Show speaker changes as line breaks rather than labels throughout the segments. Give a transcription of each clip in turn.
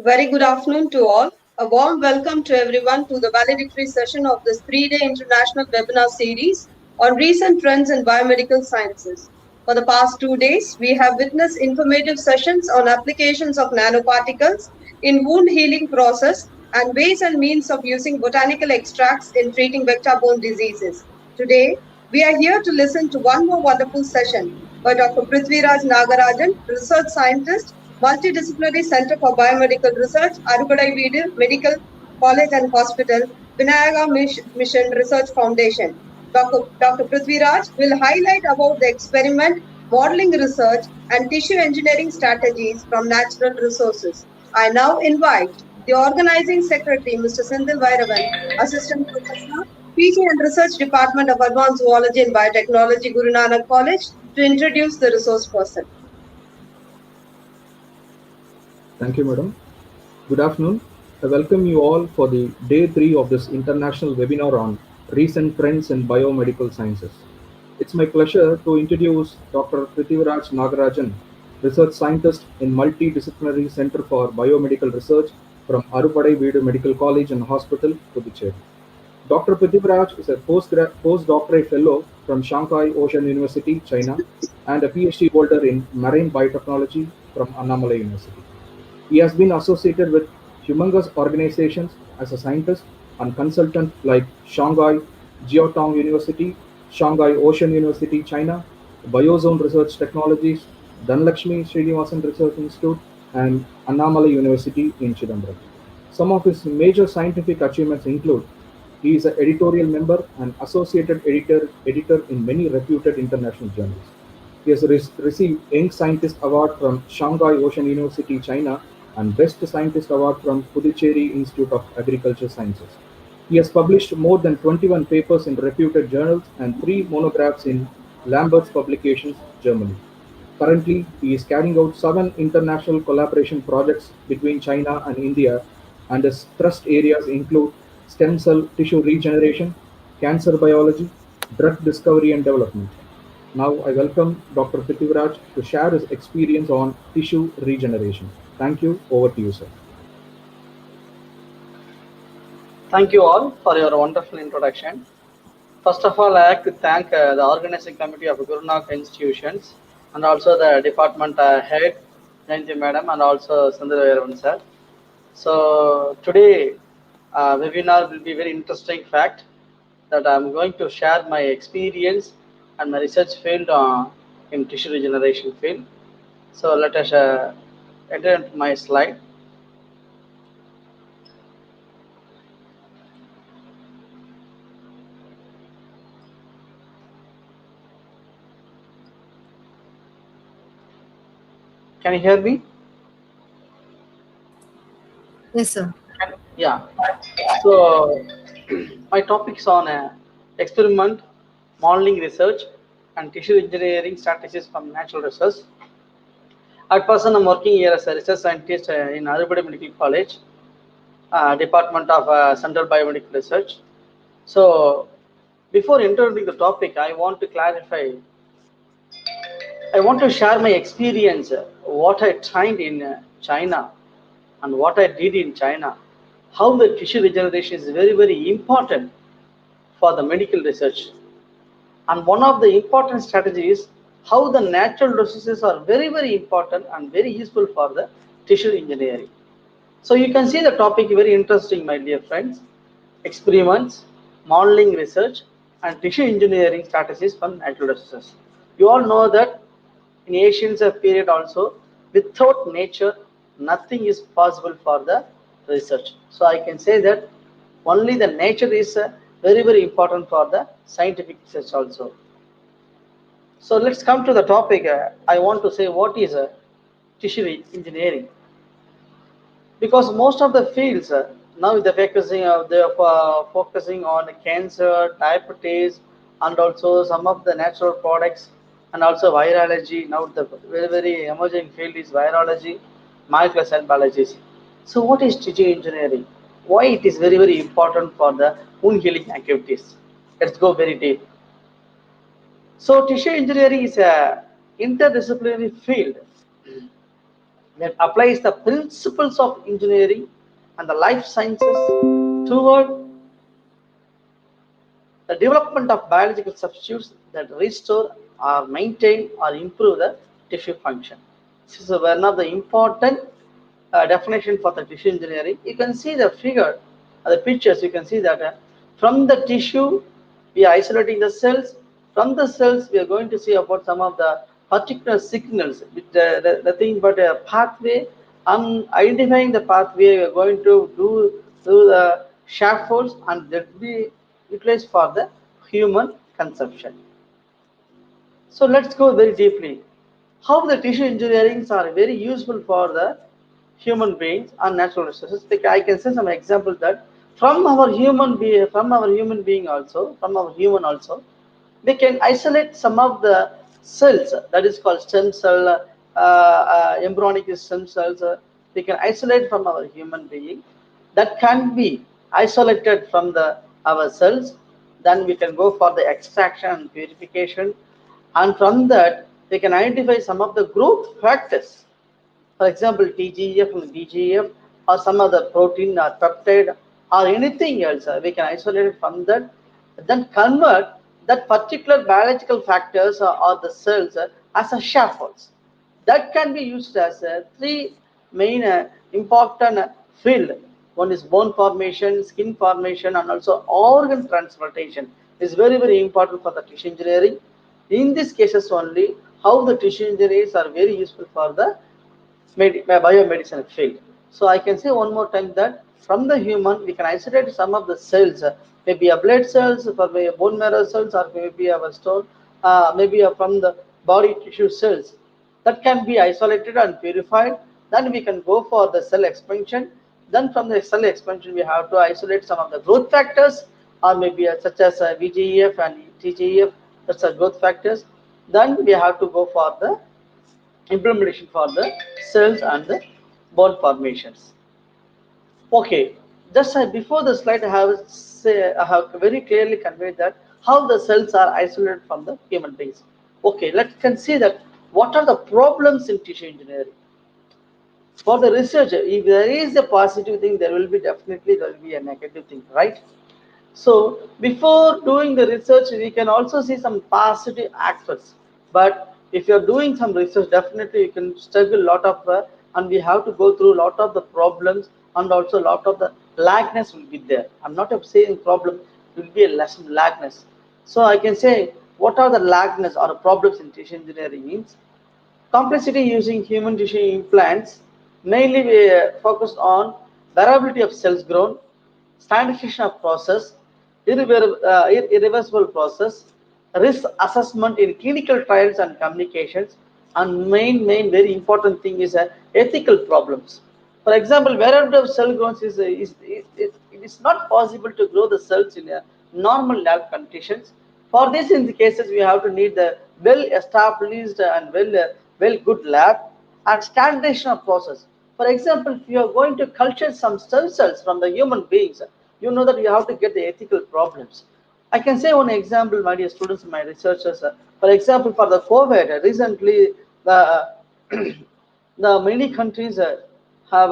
Very good afternoon to all. A warm welcome to everyone to the valedictory session of this 3-day international webinar series on recent trends in biomedical sciences. For the past 2 days, we have witnessed informative sessions on applications of nanoparticles in wound healing process and ways and means of using botanical extracts in treating vector-borne diseases. Today, we are here to listen to one more wonderful session by Dr. PRITHIVIRAJ Nagarajan, research scientist, Multidisciplinary Center for Biomedical Research, Aarupadi Veedu Medical College and Hospital, Vinayaka Mission Research Foundation. Dr. Prithviraj will highlight about the experiment, modeling research, and tissue engineering strategies from natural resources. I now invite the organizing secretary, Mr. Sindhil Vairavan, Assistant Professor, Teaching and Research Department of Advanced Zoology and Biotechnology, Guru Nanak College, to introduce the resource person.
Thank you, madam. Good afternoon. I welcome you all for the day 3 of this international webinar on recent trends in biomedical sciences. It's my pleasure to introduce Dr. PRITHIVIRAJ Nagarajan, research scientist in Multidisciplinary Center for Biomedical Research from Aarupadi Veedu Medical College and Hospital, Puducherry. Dr. PRITHIVIRAJ is a postdoctoral fellow from Shanghai Ocean University, China, and a PhD holder in marine biotechnology from Annamalai University. He has been associated with humongous organizations as a scientist and consultant like Shanghai Jiaotong University, Shanghai Ocean University, China, Biozone Research Technologies, Dhanlakshmi Srinivasan Research Institute, and Annamalai University in Chidambaram. Some of his major scientific achievements include he is an editorial member and associated editor in many reputed international journals. He has received Young Scientist Award from Shanghai Ocean University, China, and Best Scientist Award from Puducherry Institute of Agriculture Sciences. He has published more than 21 papers in reputed journals and 3 monographs in Lambert's Publications, Germany. Currently, he is carrying out 7 international collaboration projects between China and India, and his thrust areas include stem cell tissue regeneration, cancer biology, drug discovery and development. Now I welcome Dr. PRITHIVIRAJ to share his experience on tissue regeneration. Thank you. Over to you, sir.
Thank you all for your wonderful introduction. First of all, I like to thank the organizing committee of Guru Nanak institutions and also the department head, Jayanti madam, and also Sundar Vairavan sir. So today webinar will be very interesting fact that I'm going to share my experience and my research field in tissue regeneration field. So let us enter into my slide. Can you hear me?
Yes, sir.
Yeah. So my topics on experiment, modeling research, and tissue engineering strategies from natural research. At present, I'm working here as a research scientist in Aarupadi Medical College, Department of Central Biomedical Research. So before entering the topic, I want to clarify. I want to share my experience, what I trained in China and what I did in China, how the tissue regeneration is very, very important for the medical research. And one of the important strategies, how the natural resources are very, very important and very useful for the tissue engineering. So you can see the topic very interesting, my dear friends. Experiments, modeling research, and tissue engineering strategies for natural resources. You all know that in ancient period also, without nature, nothing is possible for the research. So I can say that only the nature is very, very important for the scientific research also. So let's come to the topic. I want to say what is tissue engineering, because most of the fields now they are focusing on cancer, diabetes, and also some of the natural products, and also virology. Now the very, very emerging field is virology, molecular cell biology. So what is tissue engineering? Why it is very, very important for the wound healing activities? Let's go very deep. So tissue engineering is a interdisciplinary field that applies the principles of engineering and the life sciences toward the development of biological substitutes that restore or maintain or improve the tissue function. This is one of the important definition for the tissue engineering. You can see the figure, the pictures. You can see that from the tissue we are isolating the cells. From the cells we are going to see about some of the particular signals, with the thing but a pathway. Identifying the pathway, we are going to do the scaffolds, and that will be utilized for the human consumption. So let's go very deeply. How the tissue engineerings are very useful for the human beings and natural resources. Like I can say some examples that from our human being also, from our human also, we can isolate some of the cells, that is called stem cell, embryonic stem cells. We can isolate from our human being, that can be isolated from the our cells. Then we can go for the extraction and purification, and from that we can identify some of the growth factors, for example TGF and DGF, or some other protein or peptide or anything else. We can isolate it from that, then convert that particular biological factors or the cells as a scaffolds. That can be used as three main important field. One is bone formation, skin formation, and also organ transplantation. Is very very important for the tissue engineering. In these cases only, how the tissue engineers are very useful for the biomedicine field. So I can say one more time that from the human we can isolate some of the cells, maybe a blood cells, for maybe bone marrow cells, or maybe our stone, maybe from the body tissue cells, that can be isolated and purified. Then we can go for the cell expansion. Then from the cell expansion we have to isolate some of the growth factors, or maybe such as VGF and TGF, that's a growth factors. Then we have to go for the implementation for the cells and the bone formations. Okay, just before the slide, I have very clearly conveyed that how the cells are isolated from the human beings. Okay, let's can see that what are the problems in tissue engineering. For the researcher, if there is a positive thing, there will be a negative thing, right? So before doing the research, we can also see some positive aspects. But if you're doing some research, definitely you can struggle a lot of, and we have to go through a lot of the problems, and also a lot of the lagness will be there. I'm not saying problem, it will be a lesson lagness. So I can say what are the lagness or problems in tissue engineering means. Complexity using human tissue implants, mainly we focused on variability of cells grown, standardization of process, irreversible process, risk assessment in clinical trials and communications, and main very important thing is ethical problems. For example, variability of cell growth it is not possible to grow the cells in a normal lab conditions. For this, in the cases, we have to need the well established and well good lab and standardization of process. For example, if you are going to culture some stem cells from the human beings, you know that you have to get the ethical problems. I can say one example, my dear students, my researchers. For example, for the COVID, recently the the many countries have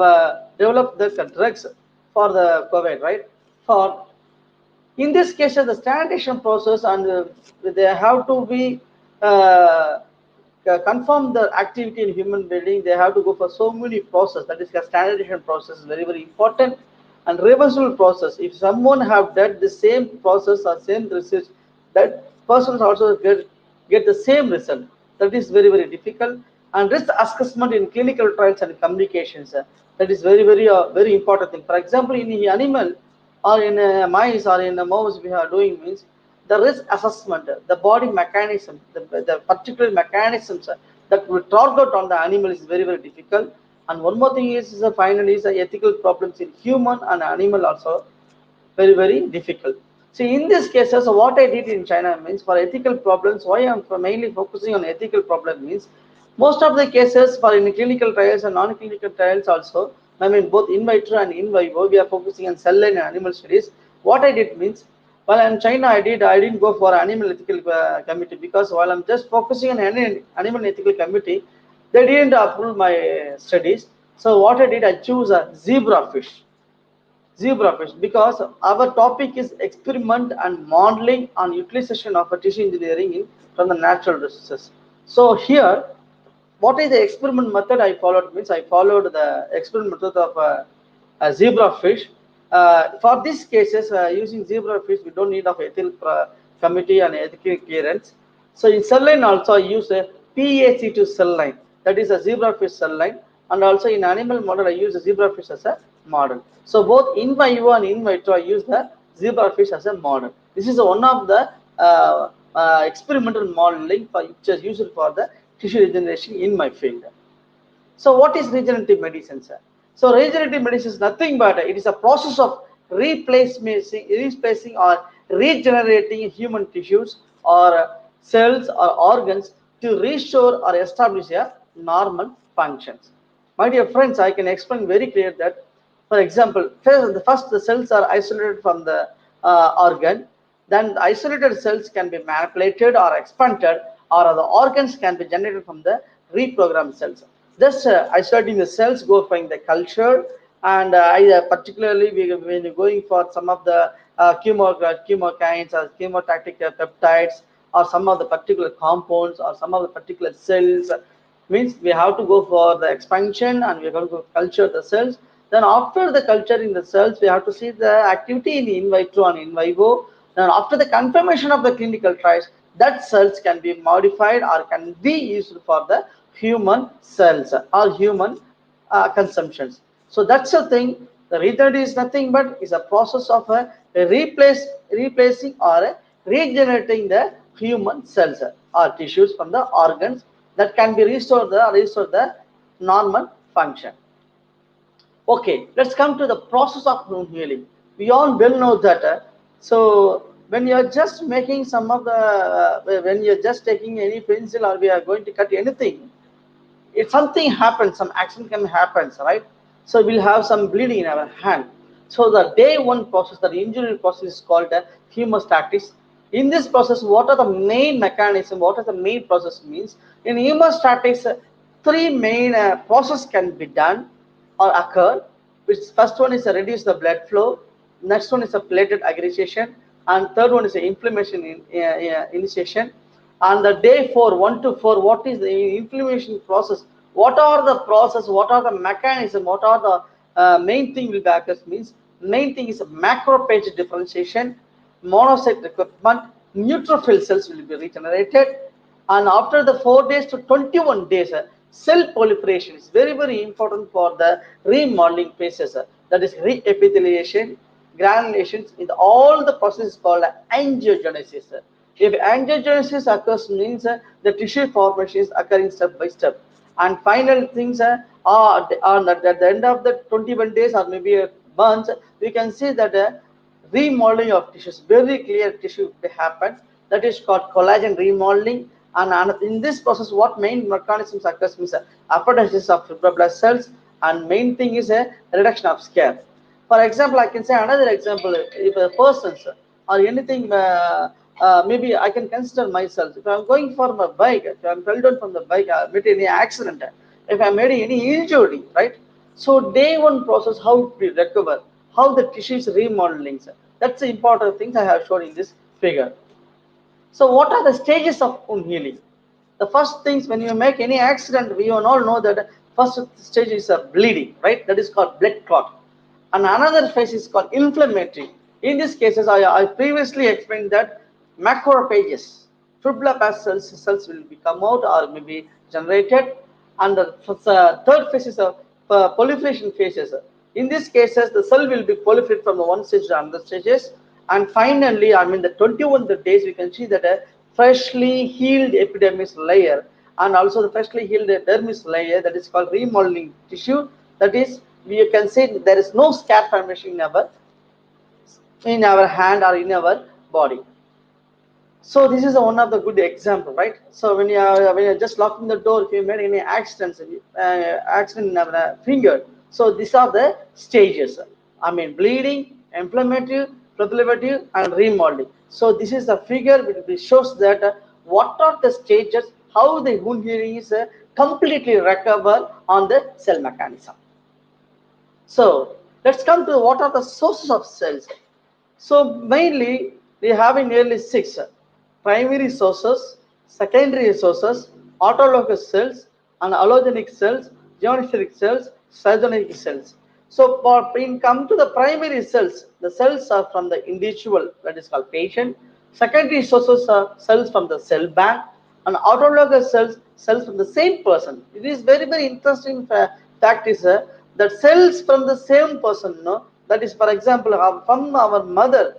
developed the drugs for the COVID, right? For in this case, the standardization process, and they have to be confirm the activity in human building. They have to go for so many process. That is, the standardization process is very very important, and reversible process. If someone have done the same process or same research, that person also get the same result. That is very very difficult. And risk assessment in clinical trials and communications. That is very important thing. For example, in the animal or in a mice or in a mouse, we are doing means the risk assessment, the body mechanism, the particular mechanisms that will target on the animal is very very difficult. And one more thing is finally is the ethical problems in human and animal also very very difficult. See, in these cases, what I did in China means for ethical problems, why I'm mainly focusing on ethical problem means most of the cases for in clinical trials and non-clinical trials also, I mean both in vitro and in vivo, we are focusing on cell line and animal studies. What I did means, while in China, I didn't go for animal ethical committee, because while I'm just focusing on animal ethical committee, They didn't approve my studies. So what I did, I choose a zebrafish, because our topic is experiment and modeling on utilization of a tissue engineering from the natural resources. So here, what is the experiment method I followed? Means I followed the experiment method of a zebrafish. For these cases, using zebrafish, we don't need of ethical committee and ethical clearance. So in cell line also, I use a PAC2 cell line, that is a zebrafish cell line, and also in animal model, I use a zebrafish as a model. So both in vivo and in vitro, I use the zebrafish as a model. This is one of the experimental modeling which is used for the tissue regeneration in my field. So what is regenerative medicine, sir? So regenerative medicine is nothing but it is a process of replacing or regenerating human tissues or cells or organs to restore or establish a normal functions. My dear friends, I can explain very clear that, for example, first the cells are isolated from the organ, then the isolated cells can be manipulated or expanded, or the organs can be generated from the reprogrammed cells. Thus, isolating the cells, go find the culture, and particularly when you're going for some of the chemokines or chemotactic peptides, or some of the particular compounds, or some of the particular cells, means we have to go for the expansion and we are going to culture the cells. Then after the culturing the cells, we have to see the activity in vitro and in vivo. Then after the confirmation of the clinical trials, that cells can be modified or can be used for the human cells or human consumptions. So that's the thing. The regenerative is nothing but is a process of replacing or regenerating the human cells or tissues from the organs that can be restore the normal function. Okay, let's come to the process of wound healing. We all well know that. So when you are just making some of the when you're just taking any pencil or we are going to cut anything, if something happens, some action can happen, right? So we'll have some bleeding in our hand. So the day one process, the injury process, is called hemostasis. In this process, what are the main mechanism? What are the main process means? In hemostasis, three main process can be done or occur. Which first one is to reduce the blood flow. Next one is a platelet aggregation, and third one is the inflammation initiation. And the day 4, 1 to 4, what is the inflammation process? What are the process? What are the mechanism? What are the main thing will be occurs means? Main thing is macrophage differentiation, monocyte recruitment, neutrophil cells will be regenerated, and after the 4 days to 21 days, cell proliferation is very very important for the remodeling phases. That is re-epitheliation, granulations, in all the process called angiogenesis. If angiogenesis occurs means the tissue formation is occurring step by step. And final things are at the end of the 21 days or maybe months, we can see that remodeling of tissues, very clear tissue happen. That is called collagen remodeling. And in this process, what main mechanisms occurs means apoptosis of fibroblast cells, and main thing is a reduction of scare. For example, I can say another example. If a person or anything, maybe I can consider myself. If I'm going for my bike, if I'm fell down from the bike, I met any accident, if I made any injury, right? So day one process, how we recover, how the tissue is remodeling. That's the important things I have shown in this figure. So what are the stages of wound healing? The first things, when you make any accident, we all know that first stage is a bleeding, right? That is called blood clot. And another phase is called inflammatory. In these cases, I previously explained that macrophages, fibroblast cells will be come out or may be generated. And the third phase is a proliferation phases. In these cases, the cell will be proliferate from the one stage to another stages. And finally, I mean the 21 days, we can see that a freshly healed epidermis layer and also the freshly healed dermis layer, that is called remodeling tissue. That is, we can say there is no scar formation in our hand or in our body. So this is one of the good example, right? So when you're just locking the door, if you made any accidents, accident in our finger, so these are the stages. I mean, bleeding, inflammatory, proliferative, and remodeling. So this is the figure which shows that what are the stages, how the wound healing is completely recover on the cell mechanism. So let's come to what are the sources of cells. So mainly we have in nearly six: primary sources, secondary sources, autologous cells, and allogenic cells, geometric cells, cytogenic cells. So for in come to the primary cells, the cells are from the individual, that is called patient. Secondary sources are cells from the cell bank, and autologous cells from the same person. It is very interesting fact is that cells from the same person, no, that is, for example, from our mother,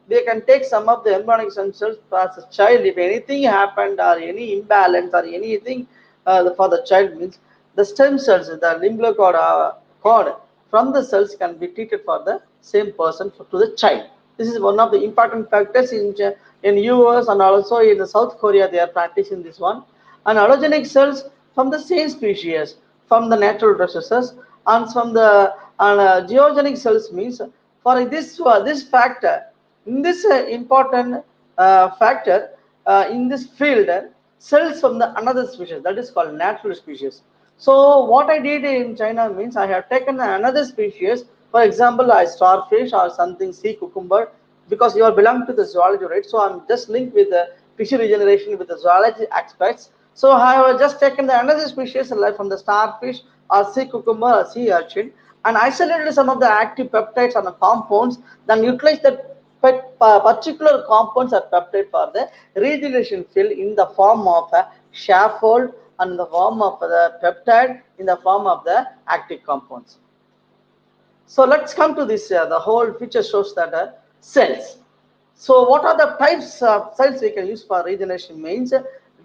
they can take some of the embryonic stem cells as a child. If anything happened or any imbalance or anything for the child, means the stem cells, the umbilical cord from the cells can be treated for the same person to the child. This is one of the important factors in US and also in the South Korea. They are practicing this one. And allogenic cells from the same species, from the natural processes, and from the geogenic cells means for this factor, in this important factor in this field, cells from the another species, that is called natural species. So what I did in China means I have taken another species, for example, a starfish or something, sea cucumber, because you are belong to the zoology, right? So I'm just linked with the tissue regeneration with the zoology aspects. So I have just taken the another species like from the starfish or sea cucumber or sea urchin and isolated some of the active peptides and the compounds, then utilize that particular compounds are peptide for the regeneration field in the form of a scaffold and in the form of the peptide in the form of the active compounds. So let's come to this. The whole picture shows that cells. So what are the types of cells we can use for regeneration? Means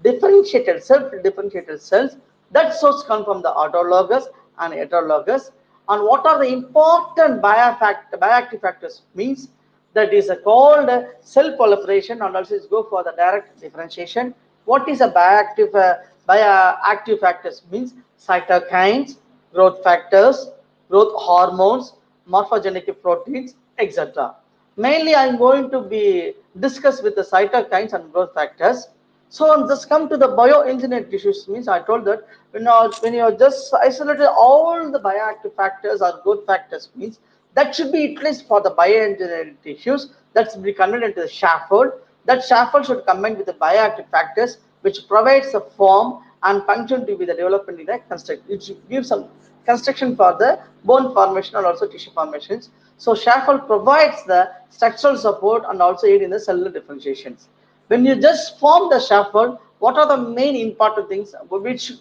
differentiated, self-differentiated cells. That source come from the autologous and heterologous. And what are the important bioactive factors? Means that is called cell proliferation, and also go for the direct differentiation. What is a bioactive factors? Means cytokines, growth factors, growth hormones, morphogenic proteins, etc. Mainly, I'm going to be discuss with the cytokines and growth factors. So just come to the bioengineered tissues. Means I told that when you just isolated all the bioactive factors or growth factors, means that should be utilized for the bioengineered tissues. That should be converted into the scaffold. That scaffold should combine with the bioactive factors, which provides a form and function to be the development in the construct. It should give some construction for the bone formation and also tissue formations. So scaffold provides the structural support and also aid in the cellular differentiations. When you just form the scaffold, what are the main important things? Which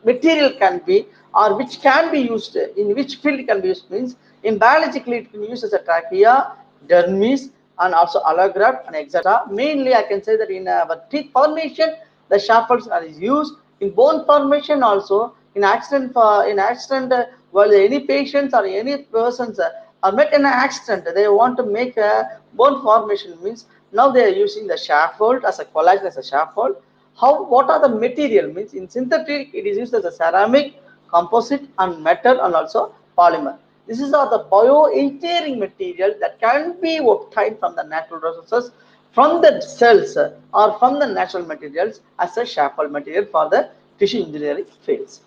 material can be or which can be used in which field can be used? Means in biologically it can be used as a trachea, dermis, and also allograft and etc. Mainly I can say that in our teeth formation the scaffolds are used, in bone formation also, in accident while any patients or any persons are met in an accident, they want to make a bone formation, means now they are using the scaffold as a collagen as a scaffold. How, what are the material? Means in synthetic it is used as a ceramic, composite, and metal, and also polymer. This is all the bioengineering material that can be obtained from the natural resources, from the cells or from the natural materials as a scaffold material for the tissue engineering fields.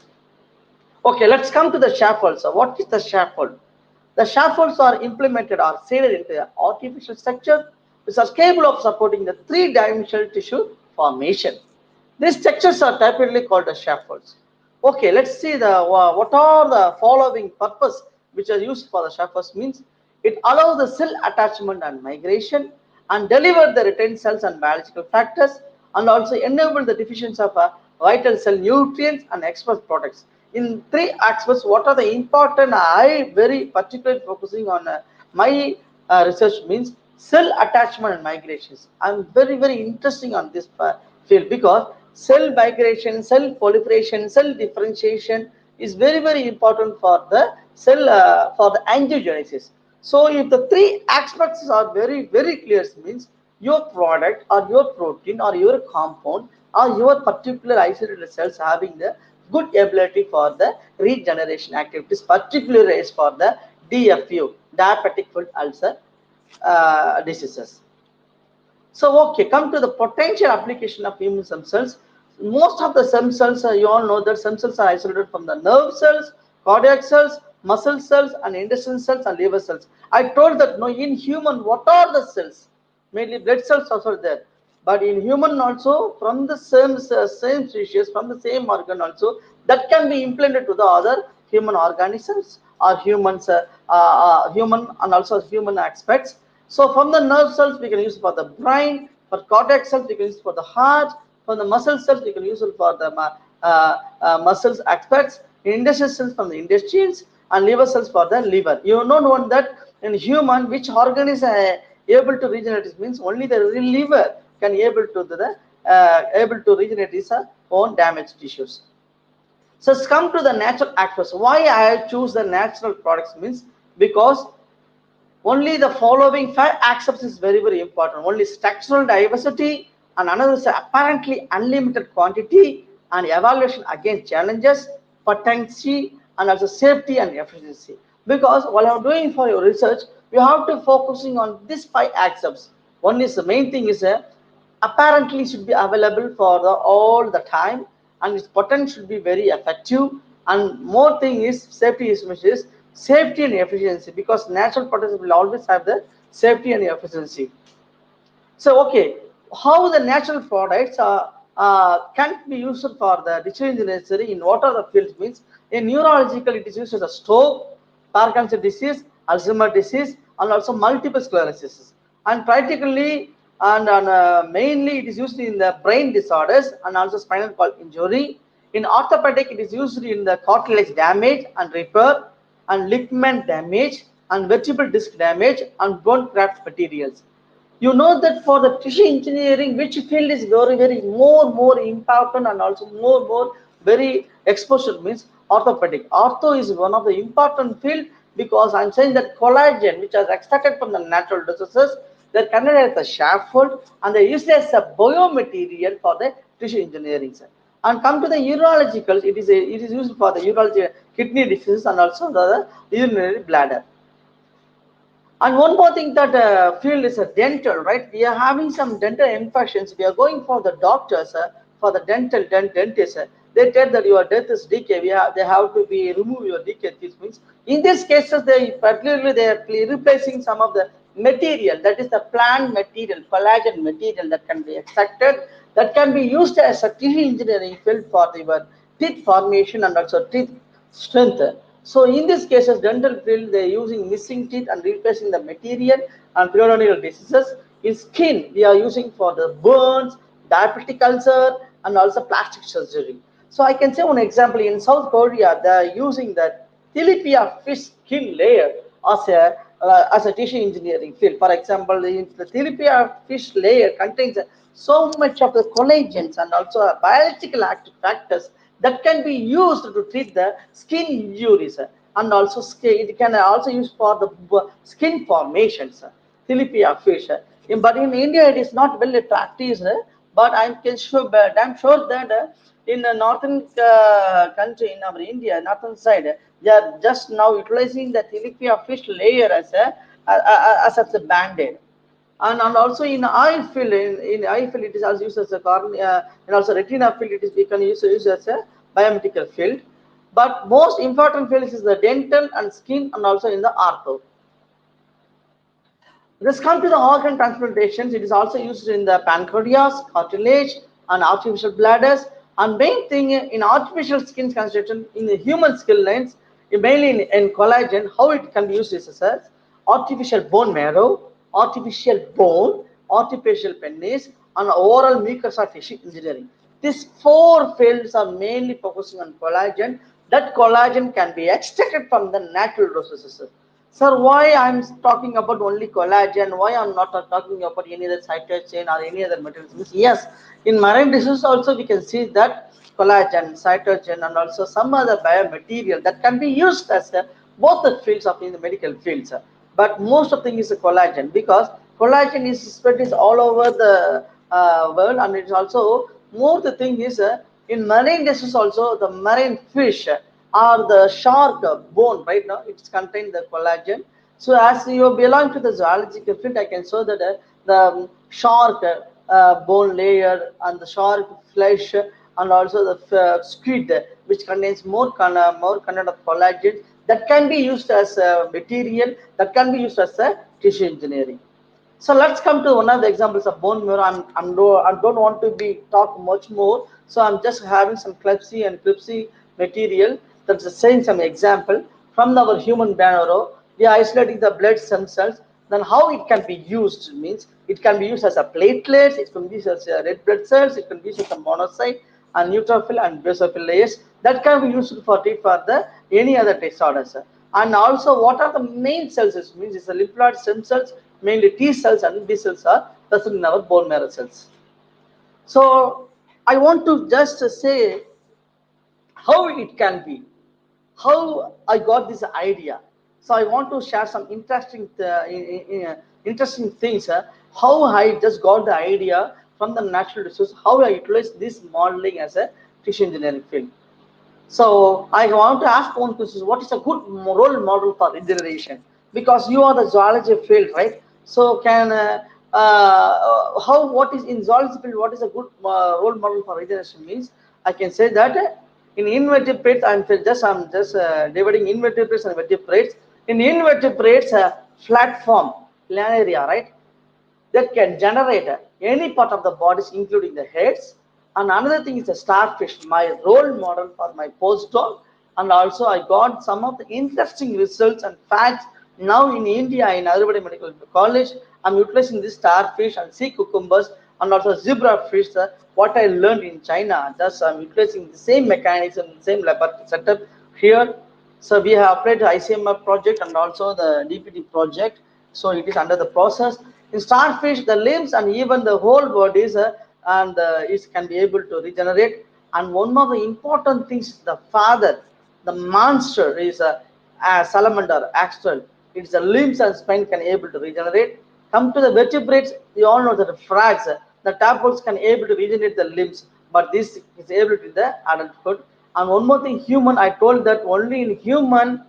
Okay, let's come to the scaffolds. So what is the scaffold? The scaffolds are implemented or seeded into the artificial structure which are capable of supporting the three-dimensional tissue formation. These structures are typically called the scaffolds. Okay, let's see the what are the following purpose which are used for the scaffolds. Means it allows the cell attachment and migration and deliver the retained cells and biological factors and also enable the diffusion of vital cell nutrients and express products. In three aspects, what are the important? I very particularly focusing on my research means cell attachment and migrations. I'm very interesting on this field because cell migration, cell proliferation, cell differentiation is very important for the cell for the angiogenesis. So if the three aspects are very clear, means your product or your protein or your compound or your particular isolated cells having the good ability for the regeneration activities, particularly is for the DFU, diabetic foot ulcer diseases. So okay, come to the potential application of immune stem cells. most of the stem cells, you all know that stem cells are isolated from the nerve cells, cardiac cells, muscle cells, and intestinal cells and liver cells. I told that no, in human, what are the cells? Mainly blood cells also there. But in human also, from the same species, from the same organ also, that can be implanted to the other human organisms or human and also human aspects. So from the nerve cells, we can use for the brain, for cardiac cells, we can use for the heart, for the muscle cells, we can use it for the muscles aspects, intestinal cells from the intestines, and liver cells for the liver. You know one that in human, which organ is able to regenerate, it means only the liver can able to regenerate its own damaged tissues. So let's come to the natural actors. Why I choose the natural products means because only the following five aspects is very important. Only structural diversity, and another is apparently unlimited quantity, and evaluation against challenges, potency, and also safety and efficiency. Because while you're doing for your research, you have to focusing on these five aspects. One is the main thing is apparently should be available for all the time, and its potential should be very effective. And more thing is safety is safety and efficiency, because natural products will always have the safety and efficiency. So, okay, how the natural products can be used for the regeneration in what are the fields means in neurological it is used as a stroke, Parkinson's disease, Alzheimer's disease, and also multiple sclerosis. And practically and mainly it is used in the brain disorders and also spinal cord injury. In orthopedic, it is used in the cartilage damage and repair, and ligament damage, and vertebral disc damage, and bone graft materials. You know that for the tissue engineering, which field is very more important and also more very exposure means orthopedic. Ortho is one of the important field, because I'm saying that collagen, which is extracted from the natural resources, they're considered as a scaffold, and they're used as a biomaterial for the tissue engineering. And come to the urological, it is used for the urology, kidney disease, and also the urinary bladder. And one more thing that field is a dental, right? We are having some dental infections. We are going for the doctors, for the dentist. They tell that your teeth is decay. They have to be remove your decay. This means in these cases, particularly they are replacing some of the material, that is the plant material, collagen material that can be extracted, that can be used as a tissue engineering field for your teeth formation and also teeth strength. So in these cases, dental field, they are using missing teeth and replacing the material, and periodontal diseases. In skin, we are using for the burns, diabetic ulcer, and also plastic surgery. So I can say one example, in South Korea, they are using the tilapia fish skin layer as a tissue engineering field. For example, the tilapia fish layer contains so much of the collagens and also biological active factors that can be used to treat the skin injuries, and also it can also use for the skin formations. Tilapia fish, but in India it is not well practiced. But I'm sure that in the northern country, in our India northern side, they are just now utilizing the tilapia fish layer as a band-aid. And also in eye field, in eye field it is also used as a cornea, and also retina field it is we can use as a biomedical field. But most important fields is the dental and skin, and also in the ortho. Let's come to the organ transplantations. It is also used in the pancreas, cartilage, and artificial bladders. And main thing in artificial skin construction in the human skin lines, mainly in collagen, how it can be used is as artificial bone marrow, artificial bone, artificial penis, and oral mucosa tissue engineering. These four fields are mainly focusing on collagen. That collagen can be extracted from the natural resources. Sir, why I'm talking about only collagen? Why I'm not talking about any other cytogen or any other materials? Yes, in marine disease also we can see that collagen, cytogen, and also some other biomaterial that can be used as both the fields of in the medical fields. But most of the thing is the collagen, because collagen is spread is all over the world, and it's also more the thing is in marine disease also the marine fish or the shark bone, right now it's contained the collagen. So as you belong to the zoological field, I can show that the shark bone layer and the shark flesh and also the squid, which contains more content of collagen that can be used as a material, that can be used as a tissue engineering. So let's come to one of the examples of bone marrow. I don't want to be talk much more. So I'm just having some clipsy material that's saying some example from our human bone marrow. We are isolating the blood stem cells. Then how it can be used means it can be used as a platelets. It can be used as a red blood cells. It can be used as a monocyte and neutrophil and basophil layers. That can be used for the any other disorders. And also, what are the main cells? It means it's the lymphoid stem cells, mainly T cells and B cells are present in our bone marrow cells. So I want to just say how it can be, how I got this idea. So I want to share some interesting things. How I just got the idea from the natural resource, how I utilize this modeling as a tissue engineering field. So I want to ask one question: what is a good role model for regeneration? Because you are the zoology field, right? So can how what is in zoology field? What is a good role model for regeneration means? I can say that in invertebrates, I'm just dividing invertebrates and vertebrates. In invertebrates, flat form, planaria, right? That can generate any part of the bodies, including the heads. And another thing is the starfish, my role model for my postdoc. And also, I got some of the interesting results and facts now in India in Aarupadi Medical College. I'm utilizing this starfish and sea cucumbers and also zebrafish. What I learned in China, just I'm utilizing the same mechanism, the same laboratory setup here. So we have applied the ICMR project and also the DPT project. So it is under the process. In starfish, the limbs and even the whole bodies and it can be able to regenerate. And one of the important things, the father, the monster is a salamander, astral. It's the limbs and spine can able to regenerate. Come to the vertebrates, you all know that the frags, the tadpoles can able to regenerate the limbs, but this is able to the adulthood. And one more thing, human, I told that only in human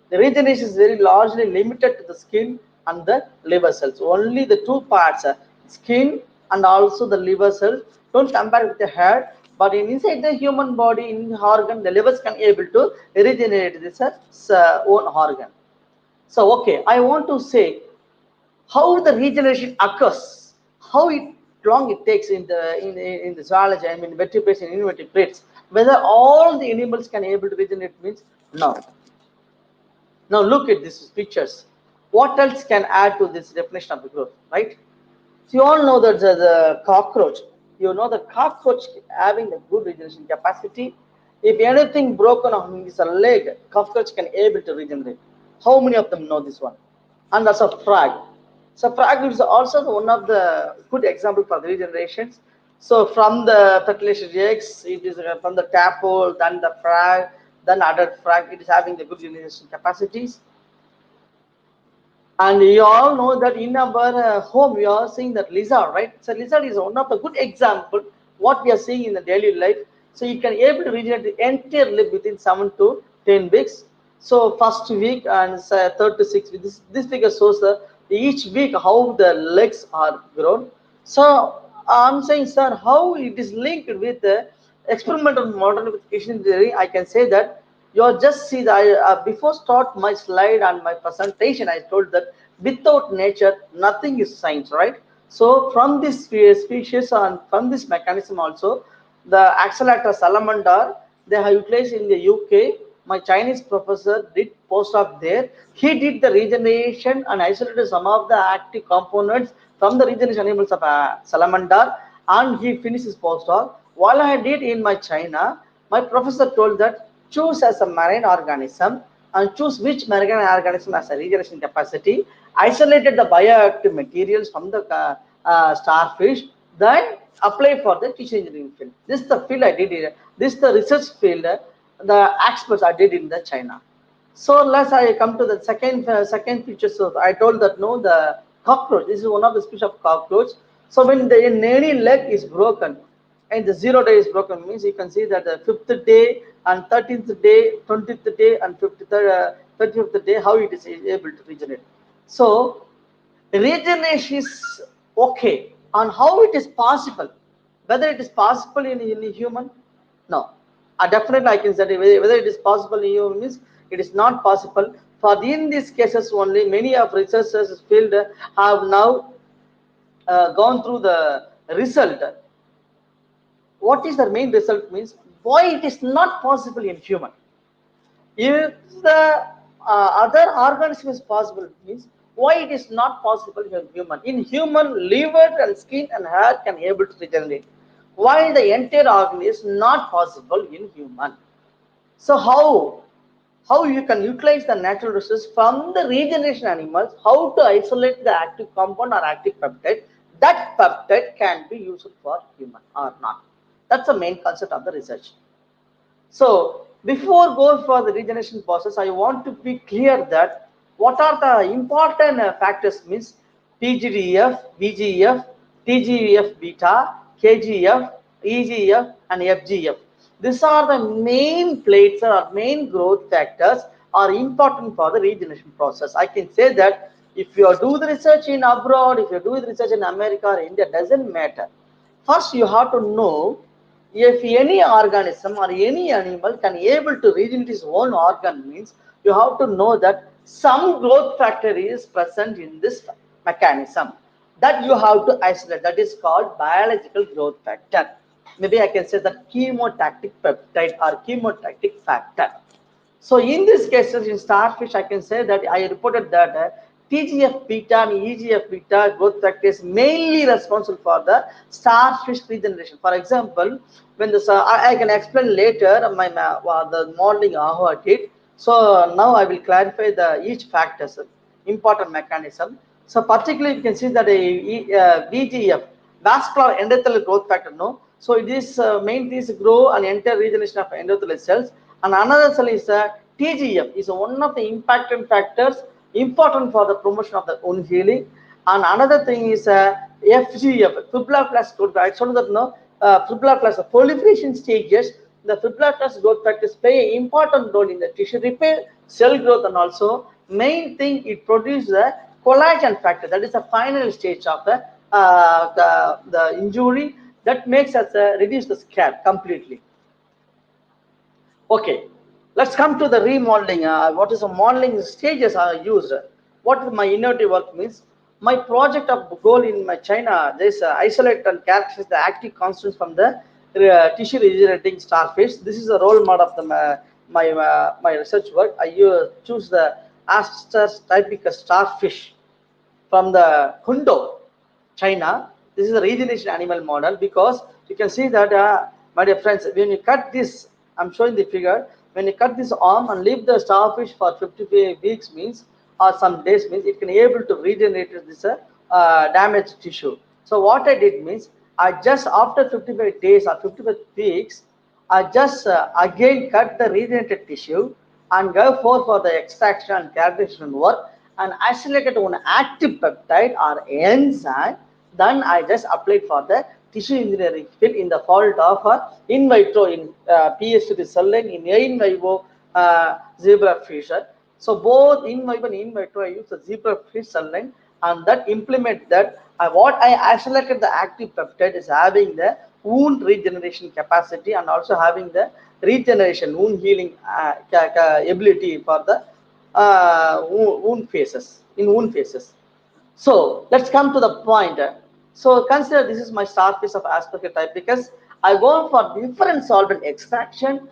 the regeneration is very largely limited to the skin and the liver cells. Only the two parts, skin and also the liver cells. Don't compare with the head. But inside the human body, in the organ, the livers can able to regenerate this own organ. So, okay, I want to say how the regeneration occurs, how long it takes in the zoology, I mean vertebrates and invertebrates, whether all the animals can able to regenerate means no. Now look at these pictures. What else can add to this definition of the growth, right? So you all know that the cockroach, you know the cockroach having a good regeneration capacity. If anything broken on his leg, cockroach can able to regenerate. How many of them know this one? And that's a frog. So frog is also one of the good example for the regenerations. So from the fertilization eggs, it is from the tadpole, then the frog, then adult frog, it is having the good regeneration capacities. And you all know that in our home, we are seeing that lizard, right? So lizard is one of the good example what we are seeing in the daily life. So you can able to regenerate the entire lip within 7 to 10 weeks. So first week and third to sixth week, this figure shows the each week how the legs are grown. So I'm saying, sir, how it is linked with the experimental modification theory. I can say that you just see that before start my slide and my presentation, I told that without nature, nothing is science, right? So from this species and from this mechanism also, the accelerator salamander, they have utilized in the UK. My Chinese professor did postdoc there. He did the regeneration and isolated some of the active components from the regeneration animals of salamander, and he finished his postdoc. While I did in my China, my professor told that choose as a marine organism and choose which marine organism has a regeneration capacity, isolated the bioactive materials from the starfish, then apply for the tissue engineering field. This is the field I did here. This is the research field, the experts I did in the China. So let's I come to the second feature. So I told that no, the cockroach. This is one of the species of cockroach. So when the any leg is broken, and the 0 day is broken, means you can see that the 5th day and 13th day, 20th day and 35th day, how it is able to regenerate. So regeneration is okay, and how it is possible, whether it is possible in a human, No, definitely I can say whether it is possible in you means it is not possible. For in these cases only, many of researchers field have now gone through the result. What is the main result means why it is not possible in human. If the other organism is possible means why it is not possible in human. In human, liver and skin and hair can able to regenerate, while the entire organ is not possible in human. So how you can utilize the natural resources from the regeneration animals, how to isolate the active compound or active peptide, that peptide can be used for human or not. That's the main concept of the research. So before going for the regeneration process, I want to be clear that what are the important factors means PGDF, VGF, TGF beta, KGF, EGF, and FGF. These are the main plates or main growth factors are important for the regeneration process. I can say that if you do the research in abroad, if you do the research in America or India, doesn't matter. First, you have to know if any organism or any animal can able to regenerate its own organ means you have to know that some growth factor is present in this mechanism that you have to isolate. That is called biological growth factor. Maybe I can say that chemotactic peptide or chemotactic factor. So in this cases in starfish, I can say that I reported that TGF beta and EGF beta growth factor is mainly responsible for the starfish regeneration. For example, when this I can explain later my the modeling how I did. So now I will clarify the each factors important mechanism. So particularly you can see that a VGF vascular endothelial growth factor. No, so it is mainly is grow and enter regeneration of endothelial cells. And another cell is TGF is one of the important factors important for the promotion of the unhealing. And another thing is FGF, fibroblast growth factor. I told that no, fibroblast, the proliferation stages, the fibroblast growth factors play an important role in the tissue repair, cell growth, and also main thing it produces a collagen factor. That is the final stage of the injury that makes us reduce the scab completely. Okay, let's come to the remodeling. What is the modeling stages are used? What is my innovative work means? My project of goal in my China, this isolate and characterize the active constants from the tissue regenerating starfish. This is a role model of the my research work. I choose the Astus typica starfish from the Hundo, China. This is a regeneration animal model because you can see that, my dear friends, when you cut this, I'm showing the figure, when you cut this arm and leave the starfish for 55 weeks means, or some days means, it can able to regenerate this damaged tissue. So what I did means, I just after 55 days or 55 weeks, I just again cut the regenerated tissue and go for the extraction and characterization work and isolated one active peptide or enzyme. Then I just applied for the tissue engineering field in the fault of in vitro in PhD cell line in in vivo zebrafish. So both in vivo and in vitro I use the zebrafish cell line and that implement that what I isolated the active peptide is having the wound regeneration capacity and also having the regeneration wound healing ability for the wound phases in wound phases. So let's come to the point. So consider this is my starfish of aspect type because I go for different solvent extraction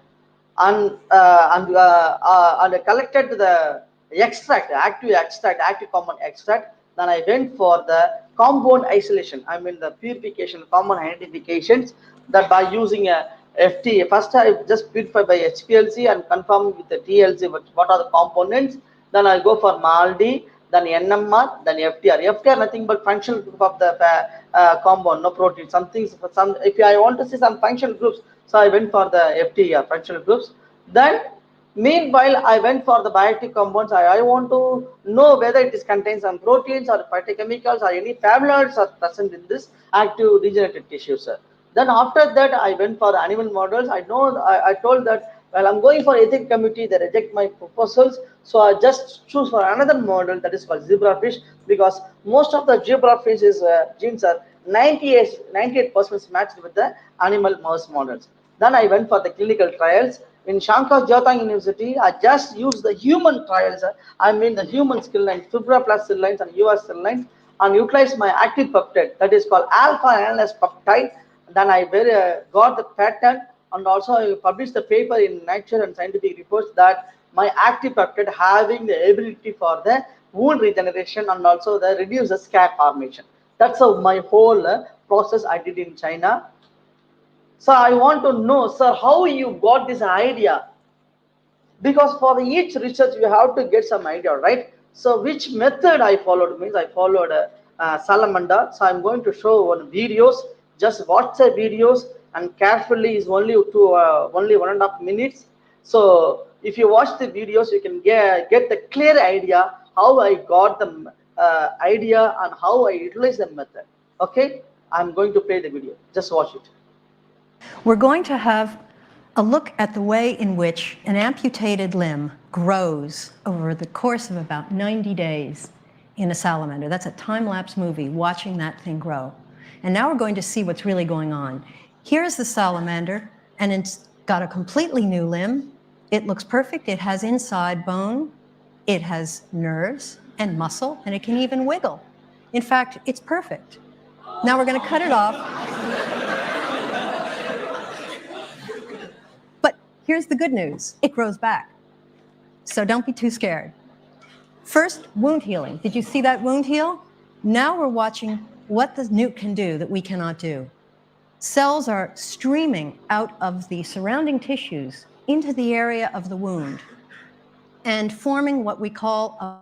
and I collected the extract, active compound extract. Then I went for the compound isolation. I mean the purification, compound identifications that by using a FT. First I just purify by HPLC and confirm with the TLC what are the components. Then I go for MALDI, then NMR, then FTR. FTR nothing but functional group of the compound, no protein. Some things, some if I want to see some functional groups, so I went for the FTR functional groups. Then meanwhile I went for the bioactive compounds. I want to know whether it is contains some proteins or phytochemicals or any flavonoids are present in this active regenerated tissues. Then after that I went for the animal models. I know I told that well I'm going for ethics committee, they reject my proposals, so I just choose for another model that is called zebrafish because most of the zebrafish's genes are 98% matched with the animal mouse models. Then I went for the clinical trials. In Shankar Jyotang University, I just used the human trials. I mean the human cell lines, fibroblast cell lines and US cell lines, and utilized my active peptide that is called alpha analyzed peptide. Then I got the patent, and also I published the paper in Nature and Scientific Reports that my active peptide having the ability for the wound regeneration and also the reduce the scar formation. That's how my whole process I did in China. So I want to know, sir, how you got this idea? Because for each research you have to get some idea, right? So which method I followed means I followed salamander. So I'm going to show one videos. Just watch the videos and carefully is only only 1.5 minutes. So if you watch the videos, you can get the clear idea how I got the idea and how I utilize the method. Okay, I'm going to play the video. Just watch it.
We're going to have a look at the way in which an amputated limb grows over the course of about 90 days in a salamander. That's a time-lapse movie, watching that thing grow. And now we're going to see what's really going on. Here's the salamander, and it's got a completely new limb. It looks perfect. It has inside bone, it has nerves and muscle, and it can even wiggle. In fact, it's perfect. Now we're going to cut it off. But here's the good news. It grows back. So don't be too scared. First, wound healing. Did you see that wound heal? Now we're watching what the newt can do that we cannot do. Cells are streaming out of the surrounding tissues into the area of the wound and forming what we call a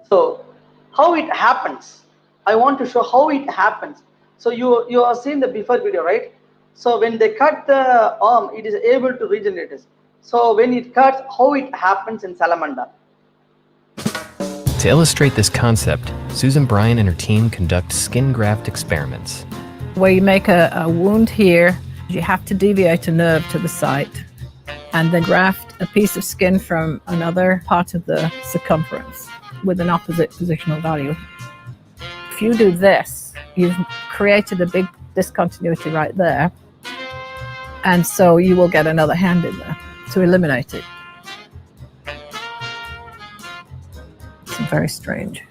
So how it happens, I want to show how it happens. So you have seen the before video, right? So when they cut the arm, it is able to regenerate it. So when it cuts, how it happens in salamander.
To illustrate this concept, Susan Bryan and her team conduct skin graft experiments.
Where you make a wound here, you have to deviate a nerve to the site and then graft a piece of skin from another part of the circumference with an opposite positional value. If you do this, you've created a big discontinuity right there, and so you will get another hand in there to eliminate it. It's very strange.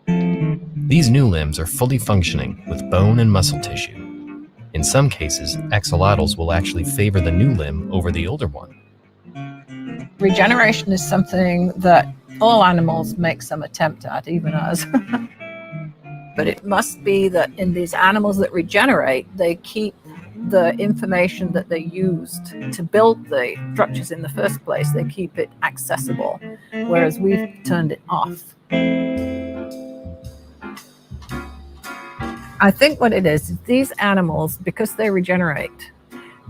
These new limbs are fully functioning with bone and muscle tissue. In some cases, axolotls will actually favor the new limb over the older one.
Regeneration is something that all animals make some attempt at, even us. But it must be that in these animals that regenerate, they keep the information that they used to build the structures in the first place, they keep it accessible, whereas we've turned it off. I think what it is these animals, because they regenerate,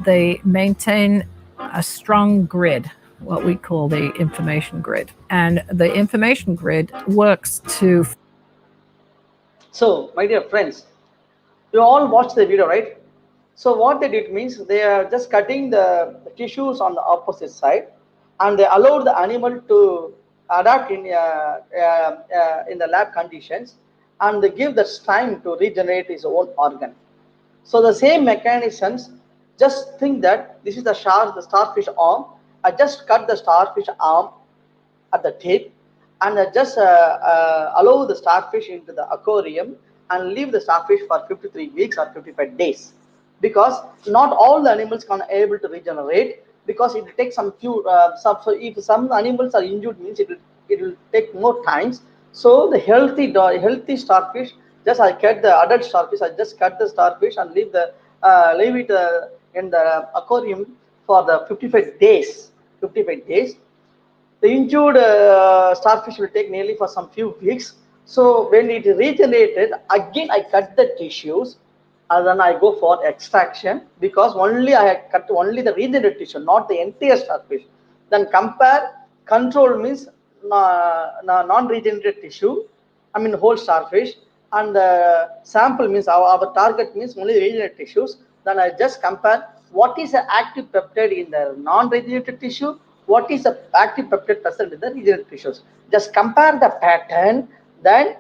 they maintain a strong grid, what we call the information grid. And the information grid works to...
So, my dear friends, you all watched the video, right? So what they did means they are just cutting the tissues on the opposite side, and they allowed the animal to adapt in the lab conditions, and they give the time to regenerate his own organ. So the same mechanisms, just think that this is the starfish arm. I just cut the starfish arm at the tip, and I just allow the starfish into the aquarium and leave the starfish for 53 weeks or 55 days. Because not all the animals can able to regenerate, because it will take some few so if some animals are injured means it will take more times. So the healthy starfish, just I cut the adult starfish, I just cut the starfish and leave it in the aquarium for the 55 days. 55 days. The injured starfish will take nearly for some few weeks. So when it regenerated, again I cut the tissues, and then I go for extraction, because only I had cut only the regenerated tissue, not the entire starfish. Then compare, control means non-regenerated tissue, I mean whole starfish, and the sample means our target means only regenerated tissues. Then I just compare what is the active peptide in the non-regenerated tissue, what is the active peptide present in the regenerative tissues. Just compare the pattern, then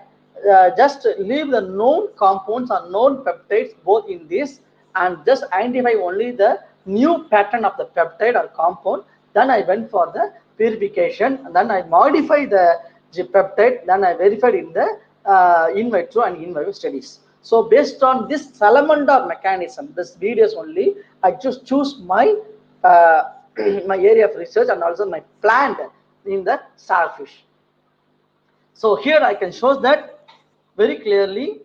just leave the known compounds or known peptides both in this, and just identify only the new pattern of the peptide or compound. Then I went for the purification, and then I modify the peptide, then I verified in the in vitro and in vivo studies. So based on this salamander mechanism, this videos only, I just choose my my area of research and also my plant in the starfish. So here I can show that very clearly.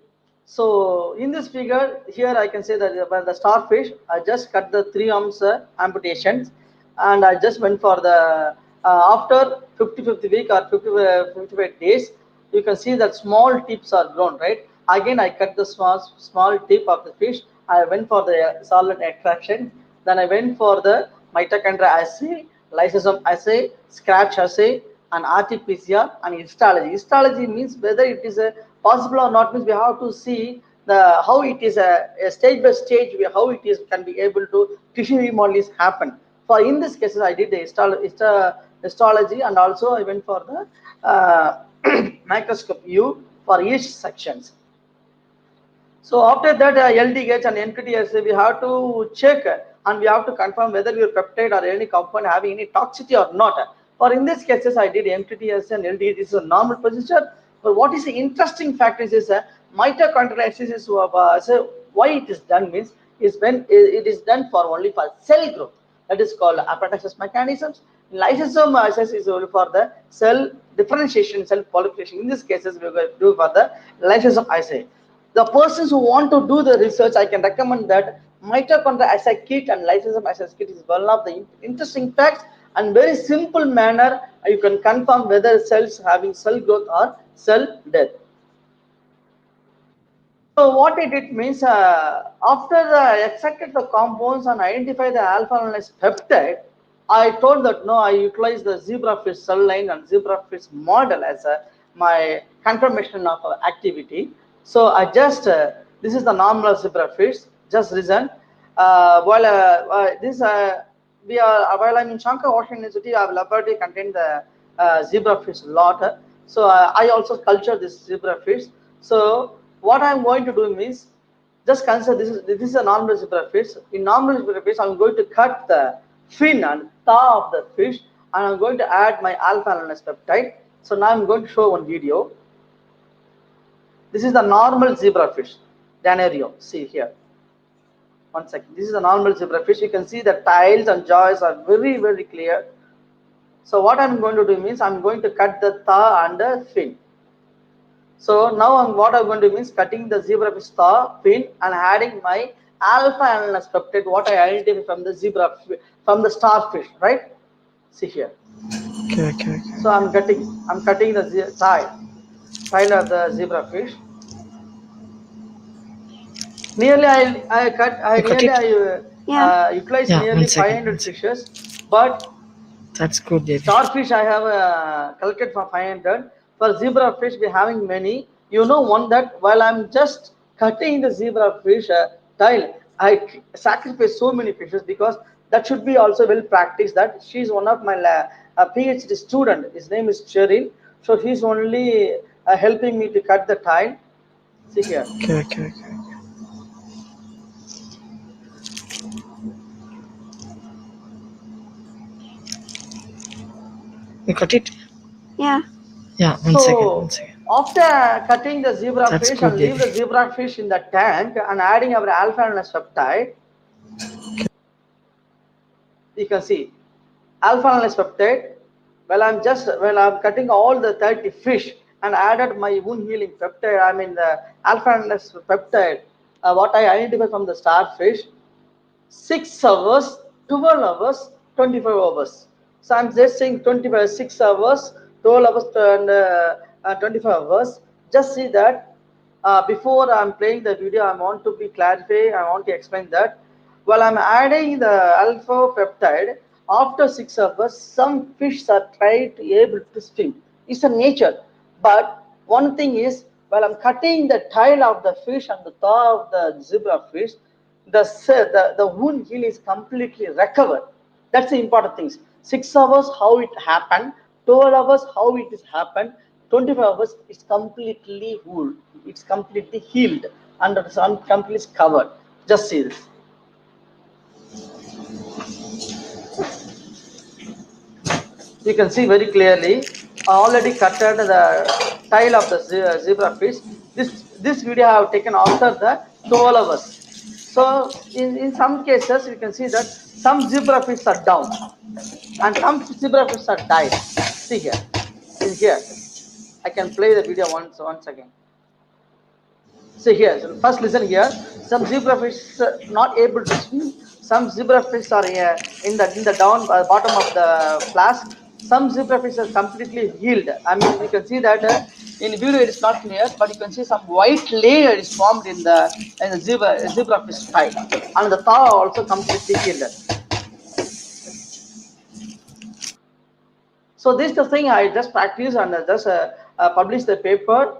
So in this figure here I can say that by the starfish, I just cut the 3 arms amputations, and I just went for the after 50 week or 55 days, you can see that small tips are grown, right? Again I cut the small tip of the fish. I went for the solid extraction. Then I went for the mitochondria assay, lysosome assay, scratch assay, and RT-PCR and histology. Histology means whether it is possible or not, means we have to see the how it is a stage by stage, how it is can be able to tissue remodeling happen. For in this cases, I did the histology, and also I went for the microscope view for each sections. So after that, LDH and NPTS, we have to check and we have to confirm whether your peptide or any compound having any toxicity or not. For in these cases, I did MTTS and LDH. This is a normal procedure. But what is the interesting fact is mitochondrial is so why it is done means is when it is done for only for cell growth. That is called apoptosis mechanisms. Lysosome access is only for the cell differentiation, cell proliferation. In these cases, we will do for the lysosome assay. The persons who want to do the research, I can recommend that mitochondrial assay kit and lysosome assay kit is one of the interesting facts, and very simple manner you can confirm whether cells having cell growth or cell death. So what it means, after extracted the compounds and identify the alpha-linolenous peptide, I told that no, I utilize the zebrafish cell line and zebrafish model as my confirmation of activity. So I just this is the normal zebrafish. Just listen. While this we are while I'm in Shankar Washington University, our laboratory contained the zebrafish lot. So I also culture this zebrafish. So what I'm going to do means, just consider this is a normal zebrafish. In normal zebrafish, I'm going to cut the fin and tail of the fish, and I'm going to add my alpha-linolenous peptide. So now I'm going to show one video. This is the normal zebrafish, Danario. See here. 1 second. This is a normal zebrafish. You can see the tails and jaws are very, very clear. So what I'm going to do means I'm going to cut the tail and the fin. So now what I'm going to do means cutting the zebrafish tail, fin, and adding my alpha-linolenous peptide, what I identify from the starfish, right? See here.
Okay.
So I'm cutting the tail of the zebrafish. Nearly utilize nearly 500 fishes, but
that's good. David.
Starfish I have collected for 500. For zebrafish we having many. You know one that while I'm just cutting the zebrafish tail, I sacrifice so many fishes because that should be also well practiced. That she's one of my PhD student. His name is Cheryl. So he's only helping me to cut the tail. See here.
Okay. You cut it?
Yeah.
Yeah, one second.
After cutting the zebrafish and leave the zebrafish in the tank and adding our alpha-linolenous peptide, you can see alpha-linolenous peptide. I'm cutting all the 30 fish and added my Unhealing peptide. I mean the alpha-linolenous peptide, what I identify from the starfish. 6 hours, 12 hours, 25 hours. So I'm just saying 6 hours, 12 hours, and 25 hours. Just see that before I'm playing the video, I want to be clarified. I want to explain that while I'm adding the alpha peptide, after 6 hours, some fish are trying to able to swim. It's a nature. But one thing is, while I'm cutting the tail of the fish and the tail of the zebrafish, the wound heal is completely recovered. That's the important things. 6 hours how it happened, 12 hours how it is happened, 25 hours it's completely healed. It's completely healed and the sun completely covered. Just see this. You can see very clearly. I already cutted the tail of the zebra fish. This video I have taken after the 12 hours. So in some cases you can see that some zebra fish are down and some zebra fish are died. See here, in here. I can play the video once again. See here, so first listen here. Some zebrafish not able to swim. Some zebrafish are in the down bottom of the flask. Some zebrafish are completely healed. I mean, you can see that in video it is not clear, but you can see some white layer is formed in the zebrafish tail, and the thaw also completely healed. So this is the thing I just practiced and just published the paper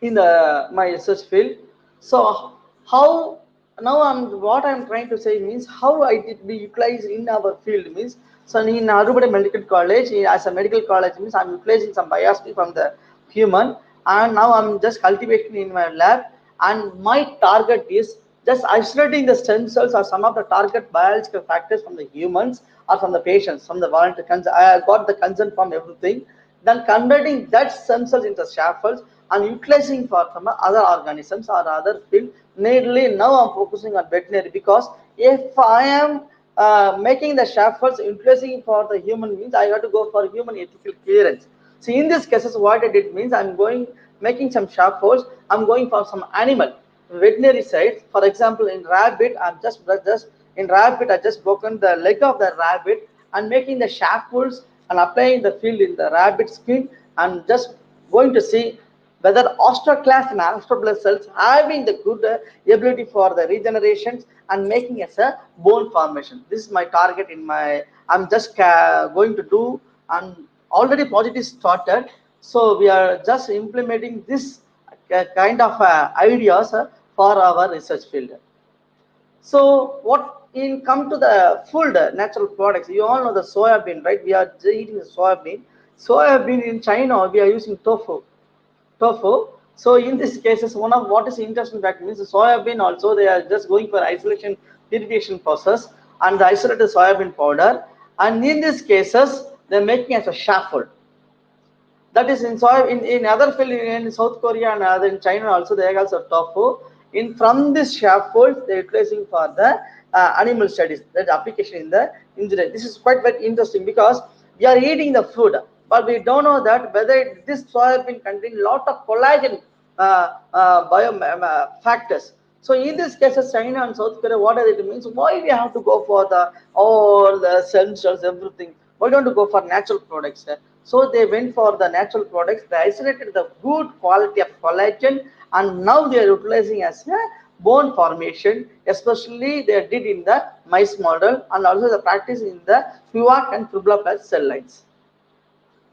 in my research field. So how now what I'm trying to say means how I did be utilized in our field means, so in Aarupadi Medical College as a medical college means I'm utilizing some biopsy from the human, and now I'm just cultivating in my lab, and my target is just isolating the stem cells or some of the target biological factors from the humans or from the patients, from the volunteer. I got the consent from everything, then converting that stem cells into scaffolds and utilizing for from other organisms or other field. Mainly now I'm focusing on veterinary, because if I am making the scaffolds utilizing for the human means I have to go for human ethical clearance. So in this cases what I did means I'm going making some scaffolds, I'm going for some animal veterinary side. For example, in rabbit I'm just in rabbit I just broken the leg of the rabbit and making the scaffolds and applying the field in the rabbit skin, and just going to see whether osteoclast and astroblast cells having the good ability for the regenerations and making as a bone formation. This is my target in my, I'm just going to do, and already project is started. So we are just implementing this kind of ideas for our research field. So what in come to the food natural products, you all know the soya bean, right? We are eating the soya bean. Soya bean in China we are using tofu. So in these cases, one of what is interesting fact means the soya bean also they are just going for isolation purification process and the isolated soya bean powder, and in these cases they're making as a scaffold. That is in soy in other field in South Korea and other in China also they are also tofu. In from this scaffold they are utilizing for the animal studies, that application in the engineering. This is quite very interesting because we are eating the food, but we don't know that whether this soybean contains lot of collagen factors. So in this cases, China and South Korea, what does it means? Why we have to go for the all the cells, everything? Why don't you go for natural products? So they went for the natural products. They isolated the good quality of collagen, and now they are utilizing as a bone formation. Especially they did in the mice model, and also the practice in the HUAC and fibroblast cell lines.